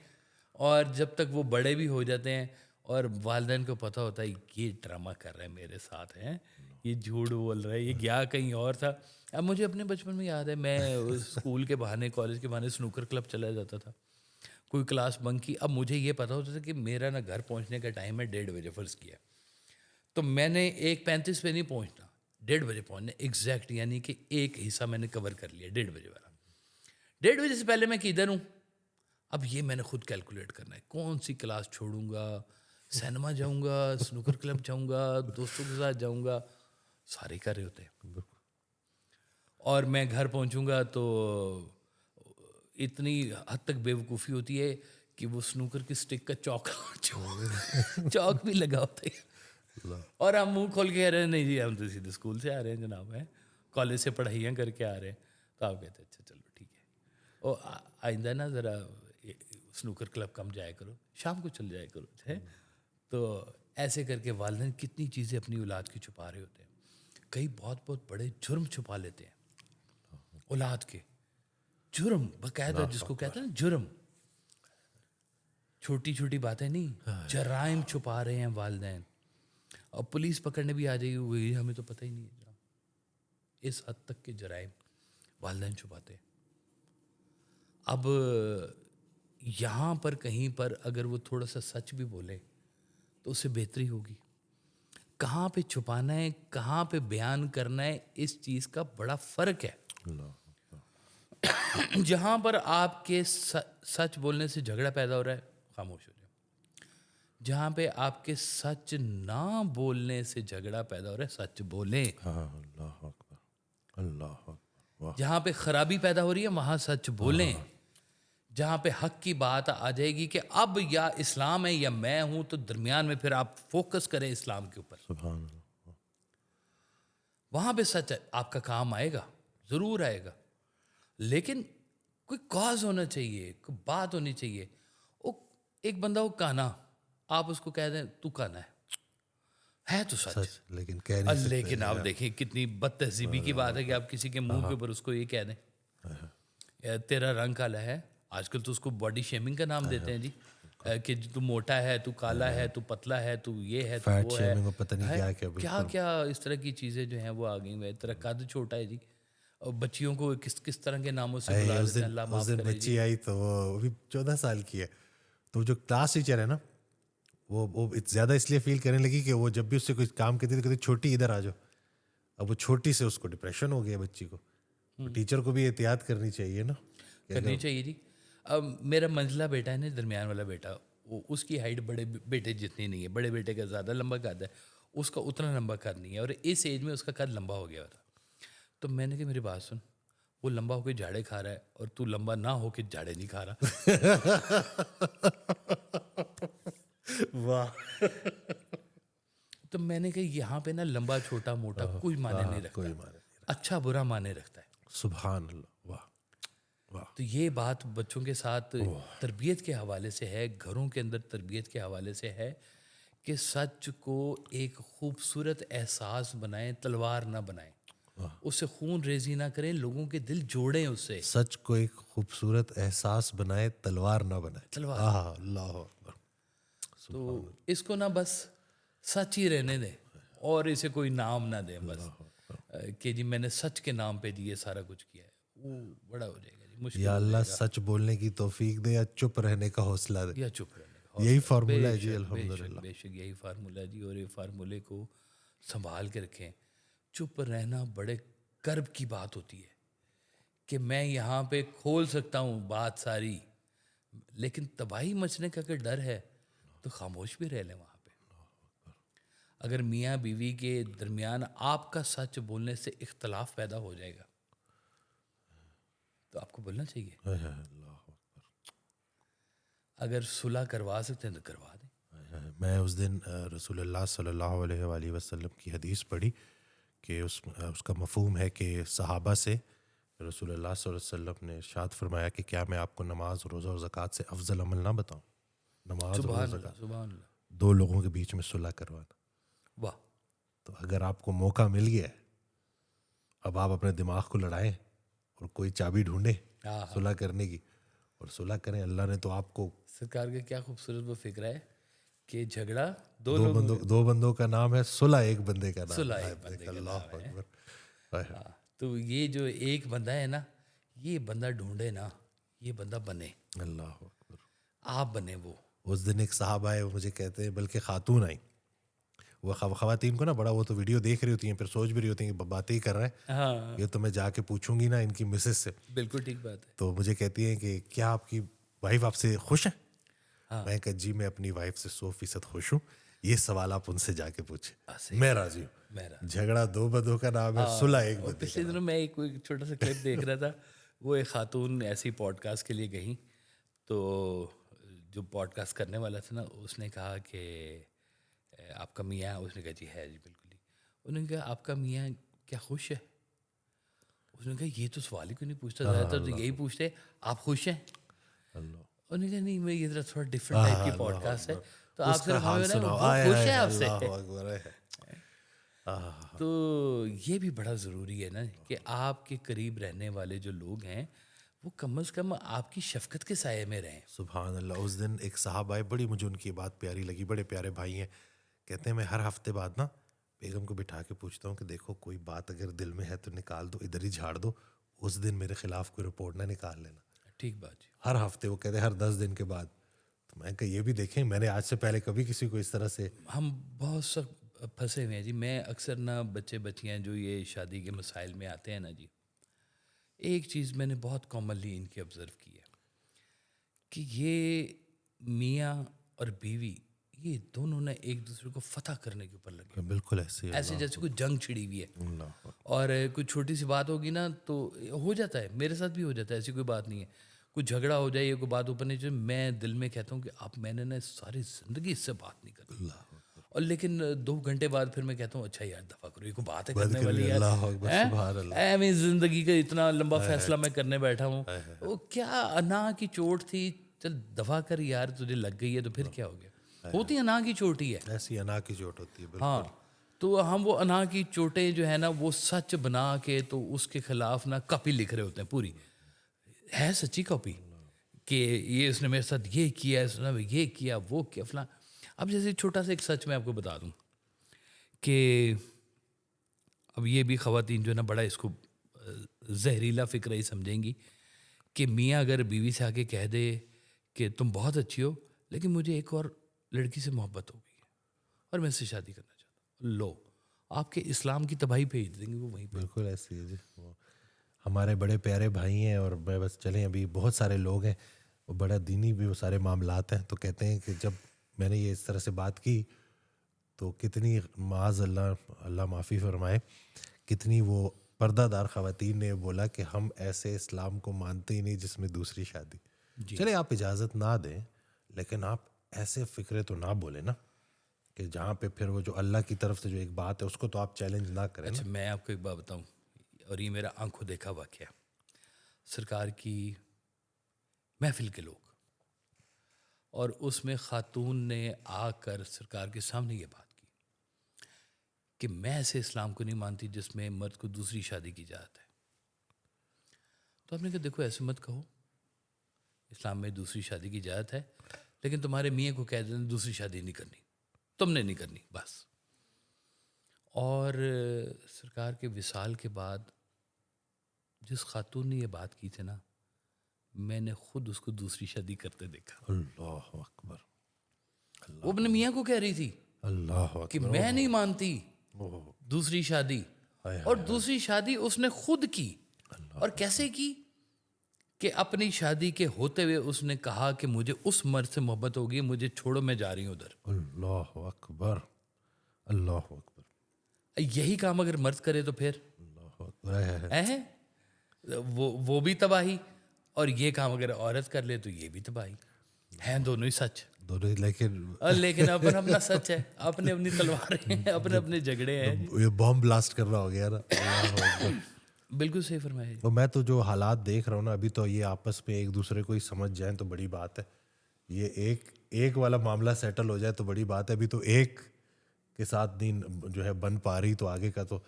اور جب تک وہ بڑے بھی ہو جاتے ہیں اور والدین کو پتہ ہوتا ہے یہ ڈرامہ کر رہے ہیں میرے ساتھ، ہیں یہ جھوٹ بول رہا ہے، یہ گیا کہیں اور تھا. اب مجھے اپنے بچپن میں یاد ہے، میں اسکول کے بہانے، کالج کے بہانے سنوکر کلب چلا جاتا تھا. کوئی کلاس بنک کی. اب مجھے یہ پتہ ہوتا تھا کہ میرا نا گھر پہنچنے کا ٹائم ہے 1:30 بجے فرض کیا، تو میں نے 1:35 پہ نہیں پہنچنا، 1:30 بجے پہنچنا ایگزیکٹ. یعنی کہ ایک حصہ میں نے کور کر لیا 1:30 بجے والا. 1:30 بجے سے پہلے میں کدھر ہوں؟ اب یہ میں نے خود کیلکولیٹ کرنا ہے، کون سی کلاس چھوڑوں گا، سینما جاؤں گا، سنوکر کلب جاؤں گا، دوستوں کے ساتھ جاؤں گا، سارے کر رہے ہوتے ہیں. اور میں گھر پہنچوں گا تو اتنی حد تک بے وقوفی ہوتی ہے کہ وہ سنوکر کی سٹک کا چوک بھی لگا ہوتا ہے، اور ہم منہ کھول کے کہہ رہے ہیں نہیں جی ہم تو سیدھے اسکول سے آ رہے ہیں جناب، ہیں کالج سے پڑھائیاں کر کے آ رہے ہیں. تو آپ کہتے ہیں اچھا چلو ٹھیک ہے، اور آئندہ نا ذرا سنوکر کلب کم جایا کرو، شام کو چل جایا کرو. ہے تو ایسے کر کے والدین کتنی چیزیں اپنی اولاد کی چھپا رہے ہوتے ہیں. کئی بہت بہت بڑے جرم چھپا لیتے ہیں اولاد کے. جرم باقاعدہ جس کو کہتے ہیں نا جرم، چھوٹی چھوٹی باتیں نہیں، جرائم چھپا رہے ہیں والدین. اور پولیس پکڑنے بھی آ جائے گی، وہی ہمیں تو پتہ ہی نہیں ہے. اس حد تک کے جرائم والدین چھپاتے ہیں. اب یہاں پر کہیں پر اگر وہ تھوڑا سا سچ بھی بولے تو اس سے بہتری ہوگی. کہاں پہ چھپانا ہے، کہاں پہ بیان کرنا ہے، اس چیز کا بڑا فرق ہے. جہاں پر آپ کے سچ بولنے سے جھگڑا پیدا ہو رہا ہے، خاموش ہو جائیں. جہاں پہ آپ کے سچ نہ بولنے سے جھگڑا پیدا ہو رہا ہے، سچ بولیں. اللہ اکبر. اللہ اکبر. واہ. جہاں پہ خرابی پیدا ہو رہی ہے وہاں سچ بولیں. جہاں پہ حق کی بات آ جائے گی کہ اب یا اسلام ہے یا میں ہوں، تو درمیان میں پھر آپ فوکس کریں اسلام کے اوپر. سبحان اللہ. وہاں پہ سچ آپ کا کام آئے گا، ضرور آئے گا. لیکن کوئی کاز ہونا چاہیے، کوئی بات ہونی چاہیے. ایک بندہ وہ کانا، آپ اس کو کہہ دیں تو کانا ہے تو سچ، لیکن کہہ نہیں سکتے. لیکن آپ دیکھیں کتنی بد تہذیبی کی بات ہے کہ آپ کسی کے منہ کے اوپر اس کو یہ کہہ دیں تیرا رنگ کالا ہے. آج کل تو اس کو باڈی شیمنگ کا نام دیتے ہیں جی، کہ تو موٹا ہے، تو کالا ہے، تو پتلا ہے، تو یہ ہے، تو وہ ہے، پتہ نہیں کیا کیا اس طرح کی چیزیں جو ہیں وہ آ گئی ہیں. تیرا قد چھوٹا ہے جی. اور بچیوں کو کس طرح کے ناموں سے بلا دیتے ہیں، اللہ معاف کرے جی. بچی آئی تو وہ ابھی 14 سال کی ہے، تو جو کلاس ٹیچر ہے نا وہ زیادہ اس لیے فیل کرنے لگی کہ وہ جب بھی اس سے کوئی کام کہتی تو کہتی چھوٹی ادھر آ جاؤ. اب وہ چھوٹی سے اس کو ڈپریشن ہو گیا بچی کو. ٹیچر کو بھی احتیاط کرنی چاہیے نا. کرنی چاہیے جی. اب میرا منجلا بیٹا ہے نا، درمیان والا بیٹا، اس کی ہائٹ بڑے بیٹے جتنی نہیں ہے. بڑے بیٹے کا زیادہ لمبا قد ہے، اس کا اتنا لمبا قد نہیں ہے، اور اس ایج میں اس کا قد لمبا ہو گیا تھا. تو میں نے کہا میری بات سن، وہ لمبا ہو کے جھاڑے کھا رہا ہے اور تو لمبا نہ ہو کے جھاڑے نہیں کھا رہا. واہ. تو میں نے کہا یہاں پہ نا لمبا چھوٹا موٹا کوئی معنی نہیں رکھتا، اچھا برا معنی رکھتا ہے. سبحان اللہ. واہ واہ. تو یہ بات بچوں کے ساتھ تربیت کے حوالے سے ہے، گھروں کے اندر تربیت کے حوالے سے ہے کہ سچ کو ایک خوبصورت احساس بنائیں، تلوار نہ بنائیں، اس سے خون ریزی نہ کریں، لوگوں کے دل جوڑیں اس سے. سچ کو ایک خوبصورت احساس بنائے، تلوار نہ بنائے. تلوار. اللہ اکبر. تو اس کو نہ بس سچ ہی رہنے دیں اور اسے کوئی نام نہ دیں بس کہ جی میں نے سچ کے نام پہ جی یہ سارا کچھ کیا ہے. وہ بڑا ہو جائے گا جی، مشکل یا اللہ سچ بولنے کی توفیق دے یا چپ رہنے کا حوصلہ دے. یا چپ رہنے کا. یہی فارمولہ ہے جی بے الحمدللہ. شک بے شک یہی فارمولہ ہے جی. اور یہ فارمولے کو سنبھال کے رکھیں. چپ رہنا بڑے کرب کی بات ہوتی ہے کہ میں یہاں پہ کھول سکتا ہوں بات ساری، لیکن تباہی مچنے کا اگر ڈر ہے تو خاموش بھی رہ لیں وہاں پہ. اگر میاں بیوی کے درمیان آپ کا سچ بولنے سے اختلاف پیدا ہو جائے گا تو آپ کو بولنا چاہیے. اللہ اکبر. اگر صلح کروا سکتے ہیں تو کروا دیں. میں اس دن رسول اللہ صلی اللہ علیہ وآلہ وسلم کی حدیث پڑھی کہ اس کا مفہوم ہے کہ صحابہ سے رسول اللہ صلی اللہ علیہ وسلم نے ارشاد فرمایا کہ کیا میں آپ کو نماز، روزہ اور زکوٰۃ سے افضل عمل نہ بتاؤں؟ نماز، روزہ، سبحان زکوٰۃ، اللہ سبحان اللہ. دو لوگوں کے بیچ میں صلح کروانا. واہ. تو اگر آپ کو موقع مل گیا ہے، اب آپ اپنے دماغ کو لڑائیں اور کوئی چابی ڈھونڈیں صلح کرنے کی اور صلح کریں. اللہ نے تو آپ کو سرکار کا کیا خوبصورت وہ فکر ہے کہ جھگڑا دو بندوں کا نام ہے، صلح ایک بندے کا نام صلح ہے. ایک بندے کا اللہ نام ہے. اکبر. تو یہ جو ایک بندہ ہے نا، یہ بندہ ڈھونڈے نا، یہ بندہ بنے، اللہ اکبر. آپ بنے. وہ اس دن ایک صاحب آئے، وہ مجھے کہتے ہیں، بلکہ خاتون آئی، وہ خواتین کو نا بڑا، وہ تو ویڈیو دیکھ رہی ہوتی ہیں پھر سوچ بھی رہی ہوتی ہیں کہ باتیں ہی کر رہے ہیں، ہاں یہ تو میں جا کے پوچھوں گی نا ان کی مسز سے. بالکل ٹھیک بات ہے. تو مجھے کہتی ہیں کہ کیا آپ کی وائف آپ سے خوش ہے؟ میں کہا جی میں اپنی وائف سے 100% خوش ہوں، یہ سوال آپ ان سے جا کے پوچھیں، میں راضی ہوں. جھگڑا دو بندوں کا نام ہے، صلح ایک بندے. پچھلے دنوں میں ایک چھوٹا سا کلپ دیکھ رہا تھا. وہ ایک خاتون ایسی پوڈ کاسٹ کے لیے گئیں، تو جو پوڈ کاسٹ کرنے والا تھا نا، اس نے کہا کہ آپ کا میاں، اس نے کہا جی ہے جی بالکل ہی. انہوں نے کہا آپ کا میاں کیا خوش ہے؟ اس نے کہا یہ تو سوال ہی کیوں نہیں پوچھتا، زیادہ تر تو یہی پوچھتے آپ خوش ہیں. اللہ. انہوں نے کہا نہیں، میں یہ تھوڑا ڈفرینٹ ٹائپ کی پوڈ کاسٹ ہے تو آپ صرف ہمیں بتائیں وہ خوش ہے آپ سے. تو یہ بھی بڑا ضروری ہے نا کہ آپ کے قریب رہنے والے جو لوگ ہیں وہ کم از کم آپ کی شفقت کے سائے میں رہیں. سبحان اللہ. اس دن ایک صاحب آئے، بڑی مجھے ان کی بات پیاری لگی، بڑے پیارے بھائی ہیں. کہتے ہیں میں ہر ہفتے بعد نا بیگم کو بٹھا کے پوچھتا ہوں کہ دیکھو کوئی بات اگر دل میں ہے تو نکال دو، ادھر ہی جھاڑ دو، اس دن میرے خلاف کوئی رپورٹ نہ نکال لینا. ٹھیک بات جی. ہر ہفتے. وہ کہتے ہیں ہر 10 دن کے بعد. تو میں کہا یہ بھی دیکھیں، میں نے آج سے پہلے کبھی کسی کو اس طرح سے. ہم بہت سخت پھنسے ہوئے ہیں جی. میں اکثر نا بچے بچیاں جو یہ شادی کے مسائل میں آتے ہیں نا جی، ایک چیز میں نے بہت کامنلی ان کی آبزرو کی ہے کہ یہ میاں اور بیوی یہ دونوں نے ایک دوسرے کو فتح کرنے کے اوپر لگے. بالکل ایسے ایسے جیسے کوئی جنگ چھڑی ہوئی ہے، اللہ. اور کوئی چھوٹی سی بات ہوگی نا تو ہو جاتا ہے، میرے ساتھ بھی ہو جاتا ہے، ایسی کوئی بات نہیں ہے. کوئی جھگڑا ہو جائے یا کوئی بات اوپر نہیں چلے، میں دل میں کہتا ہوں کہ اب میں نے نا ساری زندگی اس سے بات نہیں کرنی. اور لیکن 2 گھنٹے بعد پھر میں کہتا ہوں اچھا یار دفعہ کرو، یہ کوئی بات ہے کرنے والی یار. اللہ اکبر. سبحان اللہ. میں زندگی کا اتنا لمبا فیصلہ میں کرنے بیٹھا ہوں، وہ کیا انا کی چوٹ تھی، چل دفعہ کر یار، تجھے لگ گئی ہے تو پھر کیا ہو گیا. ہوتی انا کی چوٹ ہی ہے. ایسی انا کی چوٹ ہوتی ہے. ہاں. تو ہم وہ انا کی چوٹیں جو ہے نا وہ سچ بنا کے تو اس کے خلاف نا کاپی لکھ رہے ہوتے ہیں، پوری ہے سچی کاپی کہ یہ اس نے میرے ساتھ یہ کیا، اس نے یہ کیا، وہ کیا فلاں. اب جیسے چھوٹا سا ایک سچ میں آپ کو بتا دوں کہ اب یہ بھی خواتین جو ہے نا بڑا اس کو زہریلا فکر ہی سمجھیں گی کہ میاں اگر بیوی سے آ کے کہہ دے کہ تم بہت اچھی ہو لیکن مجھے ایک اور لڑکی سے محبت ہو گئی ہے اور میں اس سے شادی کرنا چاہتا ہوں، لو آپ کے اسلام کی تباہی بھیج دیں گے وہ وہیں پہ. بالکل ایسی ہے جی. ہمارے بڑے پیارے بھائی ہیں اور میں بس چلیں ابھی بہت سارے لوگ ہیں وہ بڑا دینی بھی وہ سارے معاملات ہیں. تو کہتے ہیں کہ جب میں نے یہ اس طرح سے بات کی تو کتنی معاذ اللہ معافی فرمائے، کتنی وہ پردہ دار خواتین نے بولا کہ ہم ایسے اسلام کو مانتے ہی نہیں جس میں دوسری شادی. چلے آپ اجازت نہ دیں لیکن آپ ایسے فکرے تو نہ بولیں نا کہ جہاں پہ پھر وہ جو اللہ کی طرف سے جو ایک بات ہے اس کو تو آپ چیلنج نہ کریں. اچھا میں آپ کو ایک بات بتاؤں، اور یہ میرا آنکھوں دیکھا واقعہ. سرکار کی محفل کے لوگ اور اس میں خاتون نے آ کر سرکار کے سامنے یہ بات کی کہ میں ایسے اسلام کو نہیں مانتی جس میں مرد کو دوسری شادی کی اجازت ہے. تو آپ نے کہا دیکھو ایسے مت کہو, اسلام میں دوسری شادی کی اجازت ہے, لیکن تمہارے میاں کو کہہ دینا دوسری شادی نہیں کرنی, تم نے نہیں کرنی بس. اور سرکار کے وصال کے بعد جس خاتون نے یہ بات کی تھی نا, میں نے خود اس کو دوسری شادی کرتے دیکھا. اللہ اکبر. وہ اپنے میاں کو کہہ رہی تھی اللہ کہ اکبر. میں نہیں مانتی دوسری شادی, اور دوسری شادی اس نے خود کی. اور کیسے کی کہ اپنی شادی کے ہوتے ہوئے اس نے کہا کہ مجھے اس مرد سے محبت ہوگی, مجھے چھوڑو میں جا رہی ہوں ادھر. اللہ اکبر. اللہ اکبر. یہی کام اگر مرد کرے تو پھر اللہ اکبر. وہ بھی تباہی, اور یہ کام اگر عورت کر لے تو یہ بھی تباہی. ہیں دونوں ہی سچ, دونوں, لیکن اپنا اپنا سچ ہے, اپنے اپنی تلواریں ہیں, اپنے اپنے جھگڑے ہیں. یہ بم بلاسٹ کر رہا ہو گیا نا. اللہ اکبر. بالکل صحیح فرمایا. تو میں تو جو حالات دیکھ رہا ہوں نا ابھی, تو یہ آپس میں ایک دوسرے کو ہی سمجھ جائیں تو بڑی بات ہے. یہ ایک والا معاملہ سیٹل ہو جائے تو بڑی بات ہے. ابھی تو ایک کے ساتھ دین جو ہے بن پا رہی, تو آگے کا تو.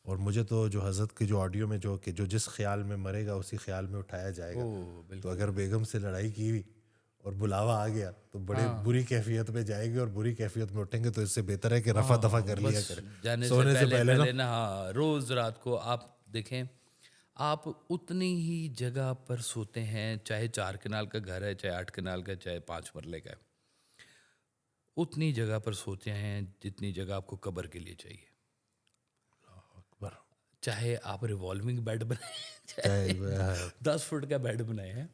اور مجھے تو جو حضرت کے جو آڈیو میں جو کہ جو جس خیال میں مرے گا اسی خیال میں اٹھایا جائے گا. تو اگر بیگم سے لڑائی کی ہوئی اور بلاوا آ گیا تو بڑے بری کیفیت میں جائے گی, اور بری کیفیت میں اٹھیں گے. تو اس سے بہتر ہے کہ رفع دفع کر لیا کرے سونے سے پہلے نا. ہاں, روز رات کو آپ دیکھیں, آپ اتنی ہی جگہ پر سوتے ہیں, چاہے 4 کنال کا گھر ہے, چاہے 8 کنال کا, چاہے 5 مرلے کا ہے, اتنی جگہ پر سوتے ہیں جتنی جگہ آپ کو قبر کے لیے چاہیے. چاہے آپ ریوالونگ بیڈ بنائیں, چاہے 10 فٹ کا بیڈ بنائے ہیں,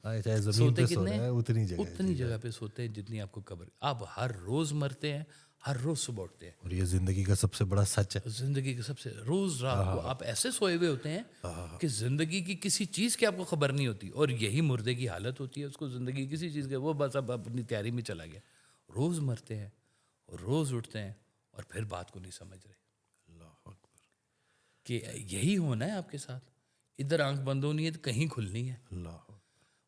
سوتے کتنے اتنی جگہ پہ سوتے ہیں جتنی آپ کو قبر. آپ ہر روز مرتے ہیں, ہر روز صبح اٹھتے ہیں. اور یہ زندگی کا سب سے بڑا سچ ہے. زندگی کا سب سے, روز رات کو آپ ایسے سوئے ہوئے ہوتے ہیں کہ زندگی کی کسی چیز کی آپ کو خبر نہیں ہوتی, اور یہی مردے کی حالت ہوتی ہے, اس کو زندگی کسی چیز کے, وہ بس اب اپنی تیاری میں چلا گیا. روز مرتے ہیں اور روز اٹھتے ہیں, اور پھر بات کو نہیں سمجھ رہے کہ یہی ہونا ہے آپ کے ساتھ. ادھر آنکھ بند ہونی ہے تو کہیں کھلنی ہے.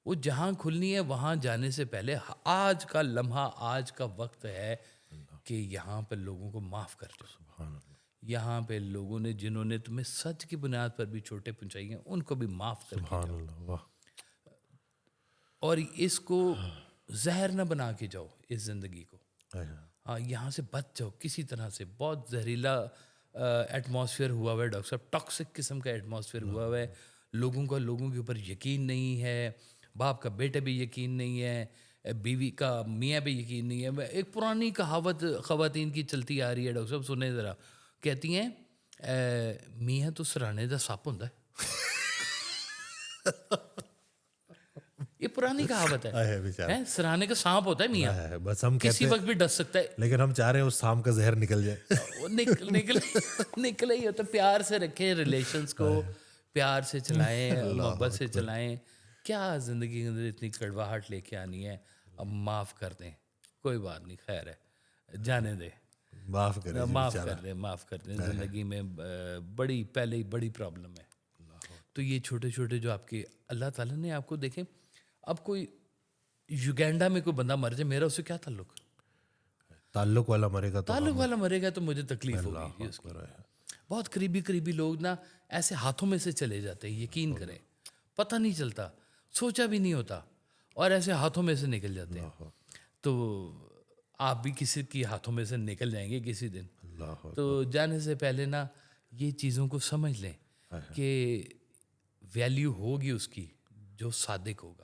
وہ جہاں کھلنی ہے وہاں جانے سے پہلے آج کا لمحہ, آج کا وقت ہے کہ یہاں پہ لوگوں کو معاف کر دو. یہاں پہ لوگوں نے جنہوں نے تمہیں سچ کی بنیاد پر بھی چوٹیں پہنچائی ہیں, ان کو بھی معاف کر کے جاؤ, اور اس کو زہر نہ بنا کے جاؤ اس زندگی کو. ہاں, یہاں سے بچ جاؤ کسی طرح سے. بہت زہریلا ایٹماسفیئر ہوا ہوا ہے ڈاکٹر صاحب, ٹاکسک قسم کا ایٹماسفیئر ہوا ہوا ہے. لوگوں کے اوپر یقین نہیں ہے, باپ کا بیٹے بھی یقین نہیں ہے, بیوی کا میاں بھی یقین نہیں ہے. ایک پرانی کہاوت خواتین کی چلتی آ رہی ہے ڈاکٹر صاحب, سنیں ذرا. کہتی ہیں میاں تو سرانے دا سپ ہوندا ہے. یہ پرانی کہاوت ہے, سرانے کا سانپ ہوتا ہے میاں, بس ہم کسی وقت بھی ڈس سکتا ہے. لیکن ہم چاہ رہے ہیں اس سانپ کا زہر نکل جائے. نکلے ہی ہوتا. پیار سے رکھیں ریلیشنز کو, پیار سے چلائیں, محبت سے چلائیں. کیا زندگی کے اندر اتنی کڑواہٹ لے کے آنی ہے. اب معاف کر دیں, کوئی بات نہیں, خیر ہے, جانے دیں, معاف کر دیں. زندگی میں بڑی پہلے ہی بڑی پرابلم ہے. تو یہ چھوٹے چھوٹے جو آپ کے اللہ تعالیٰ نے آپ کو, دیکھیں اب کوئی یوگینڈا میں کوئی بندہ مر جائے, میرا اس سے کیا تعلق. تعلق والا مرے گا تو مجھے تکلیف ہوگی. بہت قریبی لوگ نا ایسے ہاتھوں میں سے چلے جاتے ہیں, یقین کریں, پتہ نہیں چلتا, سوچا بھی نہیں ہوتا, اور ایسے ہاتھوں میں سے نکل جاتے ہیں. تو آپ بھی کسی کی ہاتھوں میں سے نکل جائیں گے کسی دن. تو جانے سے پہلے نا یہ چیزوں کو سمجھ لیں کہ ویلیو ہوگی اس کی جو صادق ہوگا,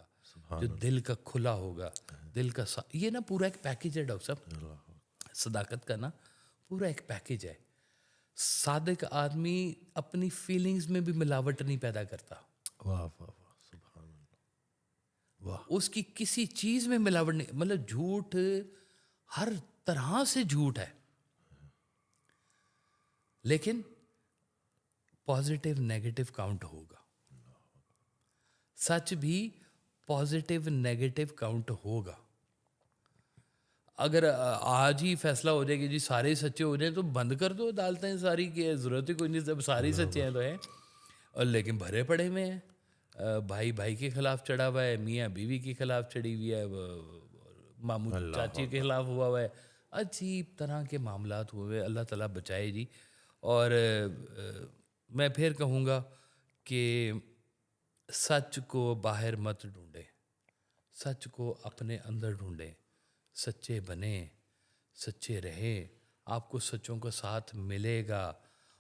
جو دل کا کھلا ہوگا, دل کا یہ نا پورا ایک پیکیج ہے ڈاکٹر صاحب. صداقت کا نا پورا ایک پیکیج ہے. صادق آدمی اپنی فیلنگز میں بھی ملاوٹ نہیں پیدا کرتا. اس کی کسی چیز میں ملاوٹ نہیں, مطلب جھوٹ ہر طرح سے جھوٹ ہے, لیکن پازیٹیو نیگیٹو کاؤنٹ ہوگا. سچ بھی پازیٹیو نیگیٹو کاؤنٹ ہوگا. اگر آج ہی فیصلہ ہو جائے کہ جی سارے سچے ہو جائیں تو بند کر دو عدالتیں ساری, کی ضرورت ہی کوئی نہیں, جب سارے سچے ہیں تو ہیں. اور لیکن بھرے پڑے ہوئے ہیں, بھائی کے خلاف چڑھا ہوا ہے, میاں بیوی کے خلاف چڑھی ہوئی ہے, ماموں چاچی کے خلاف ہوا ہے، عجیب طرح کے معاملات ہوئے. اللہ تعالیٰ بچائے جی. اور میں پھر کہوں گا کہ سچ کو باہر مت ڈھونڈیں، سچ کو اپنے اندر ڈھونڈیں، سچے بنیں، سچے رہیں، آپ کو سچوں کا ساتھ ملے گا.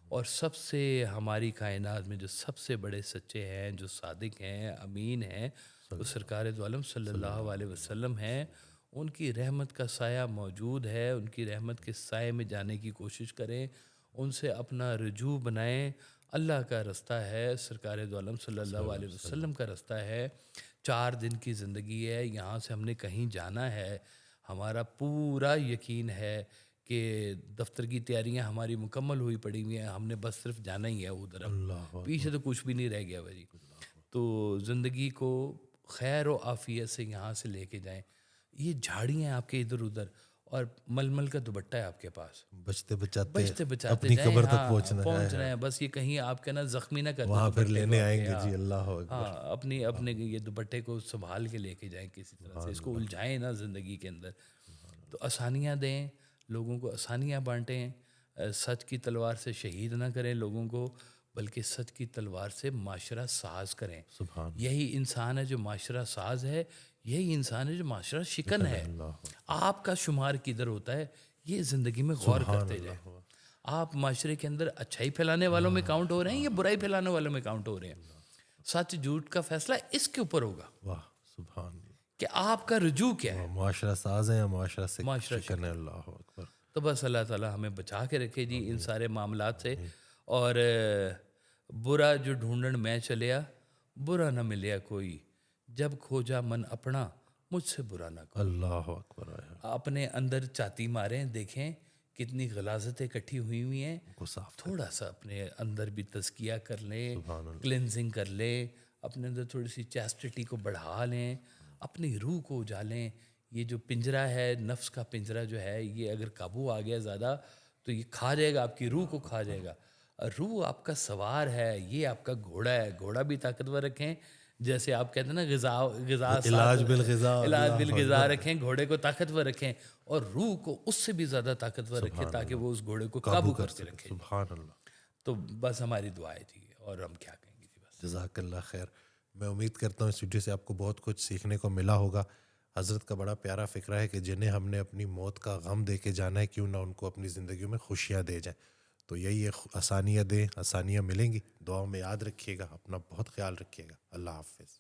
اور سب سے ہماری کائنات میں جو سب سے بڑے سچے ہیں، جو صادق ہیں، امین ہیں، وہ سرکار دو عالم صلی اللہ علیہ وسلم ہیں. ان کی رحمت کا سایہ موجود ہے، ان کی رحمت کے سائے میں جانے کی کوشش کریں، ان سے اپنا رجوع بنائیں. اللہ کا رستہ ہے، سرکار دو عالم صلی اللہ علیہ وسلم کا رستہ ہے. 4 دن کی زندگی ہے، یہاں سے ہم نے کہیں جانا ہے. ہمارا پورا یقین ہے کہ دفتر کی تیاریاں ہماری مکمل ہوئی پڑی ہوئی ہیں، ہم نے بس صرف جانا ہی ہے ادھر، پیچھے تو کچھ بھی نہیں رہ گیا بھائی. تو زندگی کو خیر و عافیت سے یہاں سے لے کے جائیں. یہ جھاڑیاں ہیں آپ کے ادھر ادھر، اور ململ کا دوپٹہ ہے آپ کے پاس، بچتے بچاتے اپنی جائیں. قبر تک ہاں پہنچ رہے ہیں، بس یہ کہیں آپ کے نا زخمی نہ کرتے وہاں پھر دوپٹے لینے کو. آئیں گے جی. اللہ اکبر. ہاں اپنے یہ دوپٹے کو سنبھال کے لے کے جائیں کسی طرح سے، اس کو الجھائیں نا زندگی کے اندر. تو آسانیاں دیں لوگوں کو، آسانیاں بانٹیں. سچ کی تلوار سے شہید نہ کریں لوگوں کو، بلکہ سچ کی تلوار سے معاشرہ ساز کریں. یہی انسان ہے جو معاشرہ ساز ہے، یہی انسان ہے جو معاشرہ شکن ہے. آپ کا شمار کدھر ہوتا ہے، یہ زندگی میں غور کرتے جائیں. آپ معاشرے کے اندر اچھائی پھیلانے والوں میں کاؤنٹ ہو رہے ہیں یا برائی پھیلانے والوں میں کاؤنٹ ہو رہے ہیں؟ سچ جھوٹ کا فیصلہ اس کے اوپر ہوگا. واہ سبحان اللہ. کہ آپ کا رجوع کیا ہے. معاشرہ ساز ہے یا معاشرہ سے معاشرہ شکن ہے. اللہ اکبر. تو بس اللہ تعالیٰ ہمیں بچا کے رکھے جی ان سارے معاملات سے. اور برا جو ڈھونڈن میں چلیا، برا نہ ملیا کوئی، جب کھوجا من اپنا مجھ سے برا نہ کوئی. اللہ اکبر. اپنے اندر چاتی ماریں، دیکھیں کتنی غلاظتیں اکٹھی ہوئی ہوئی ہیں. تھوڑا سا اپنے اندر بھی تزکیہ کر لیں، کلینزنگ کر لیں، اپنے اندر تھوڑی سی چیسٹٹی کو بڑھا لیں، اپنی روح کو اجالیں. یہ جو پنجرہ ہے، نفس کا پنجرہ جو ہے، یہ اگر قابو آ گیا زیادہ تو یہ کھا جائے گا، آپ کی روح کو کھا جائے گا. روح آپ کا سوار ہے، یہ آپ کا گھوڑا ہے. گھوڑا بھی طاقتور رکھیں، جیسے آپ کہتے ہیں نا غذا علاج بالغذا رکھیں، گھوڑے کو طاقتور رکھیں، اور روح کو اس سے بھی زیادہ طاقتور رکھیں تاکہ وہ اس گھوڑے کو قابو کر کے رکھے. سبحان اللہ. تو بس ہماری دعائیں تھی، اور ہم کیا کہیں گے جی. بس جزاک اللہ خیر. میں امید کرتا ہوں اس ویڈیو سے آپ کو بہت کچھ سیکھنے کو ملا ہوگا. حضرت کا بڑا پیارا فکرہ ہے کہ جنہیں ہم نے اپنی موت کا غم دے کے جانا ہے، کیوں نہ ان کو اپنی زندگیوں میں خوشیاں دے جائیں. تو یہی آسانیاں دیں، آسانیاں ملیں گی. دعاؤں میں یاد رکھیے گا، اپنا بہت خیال رکھیے گا. اللہ حافظ.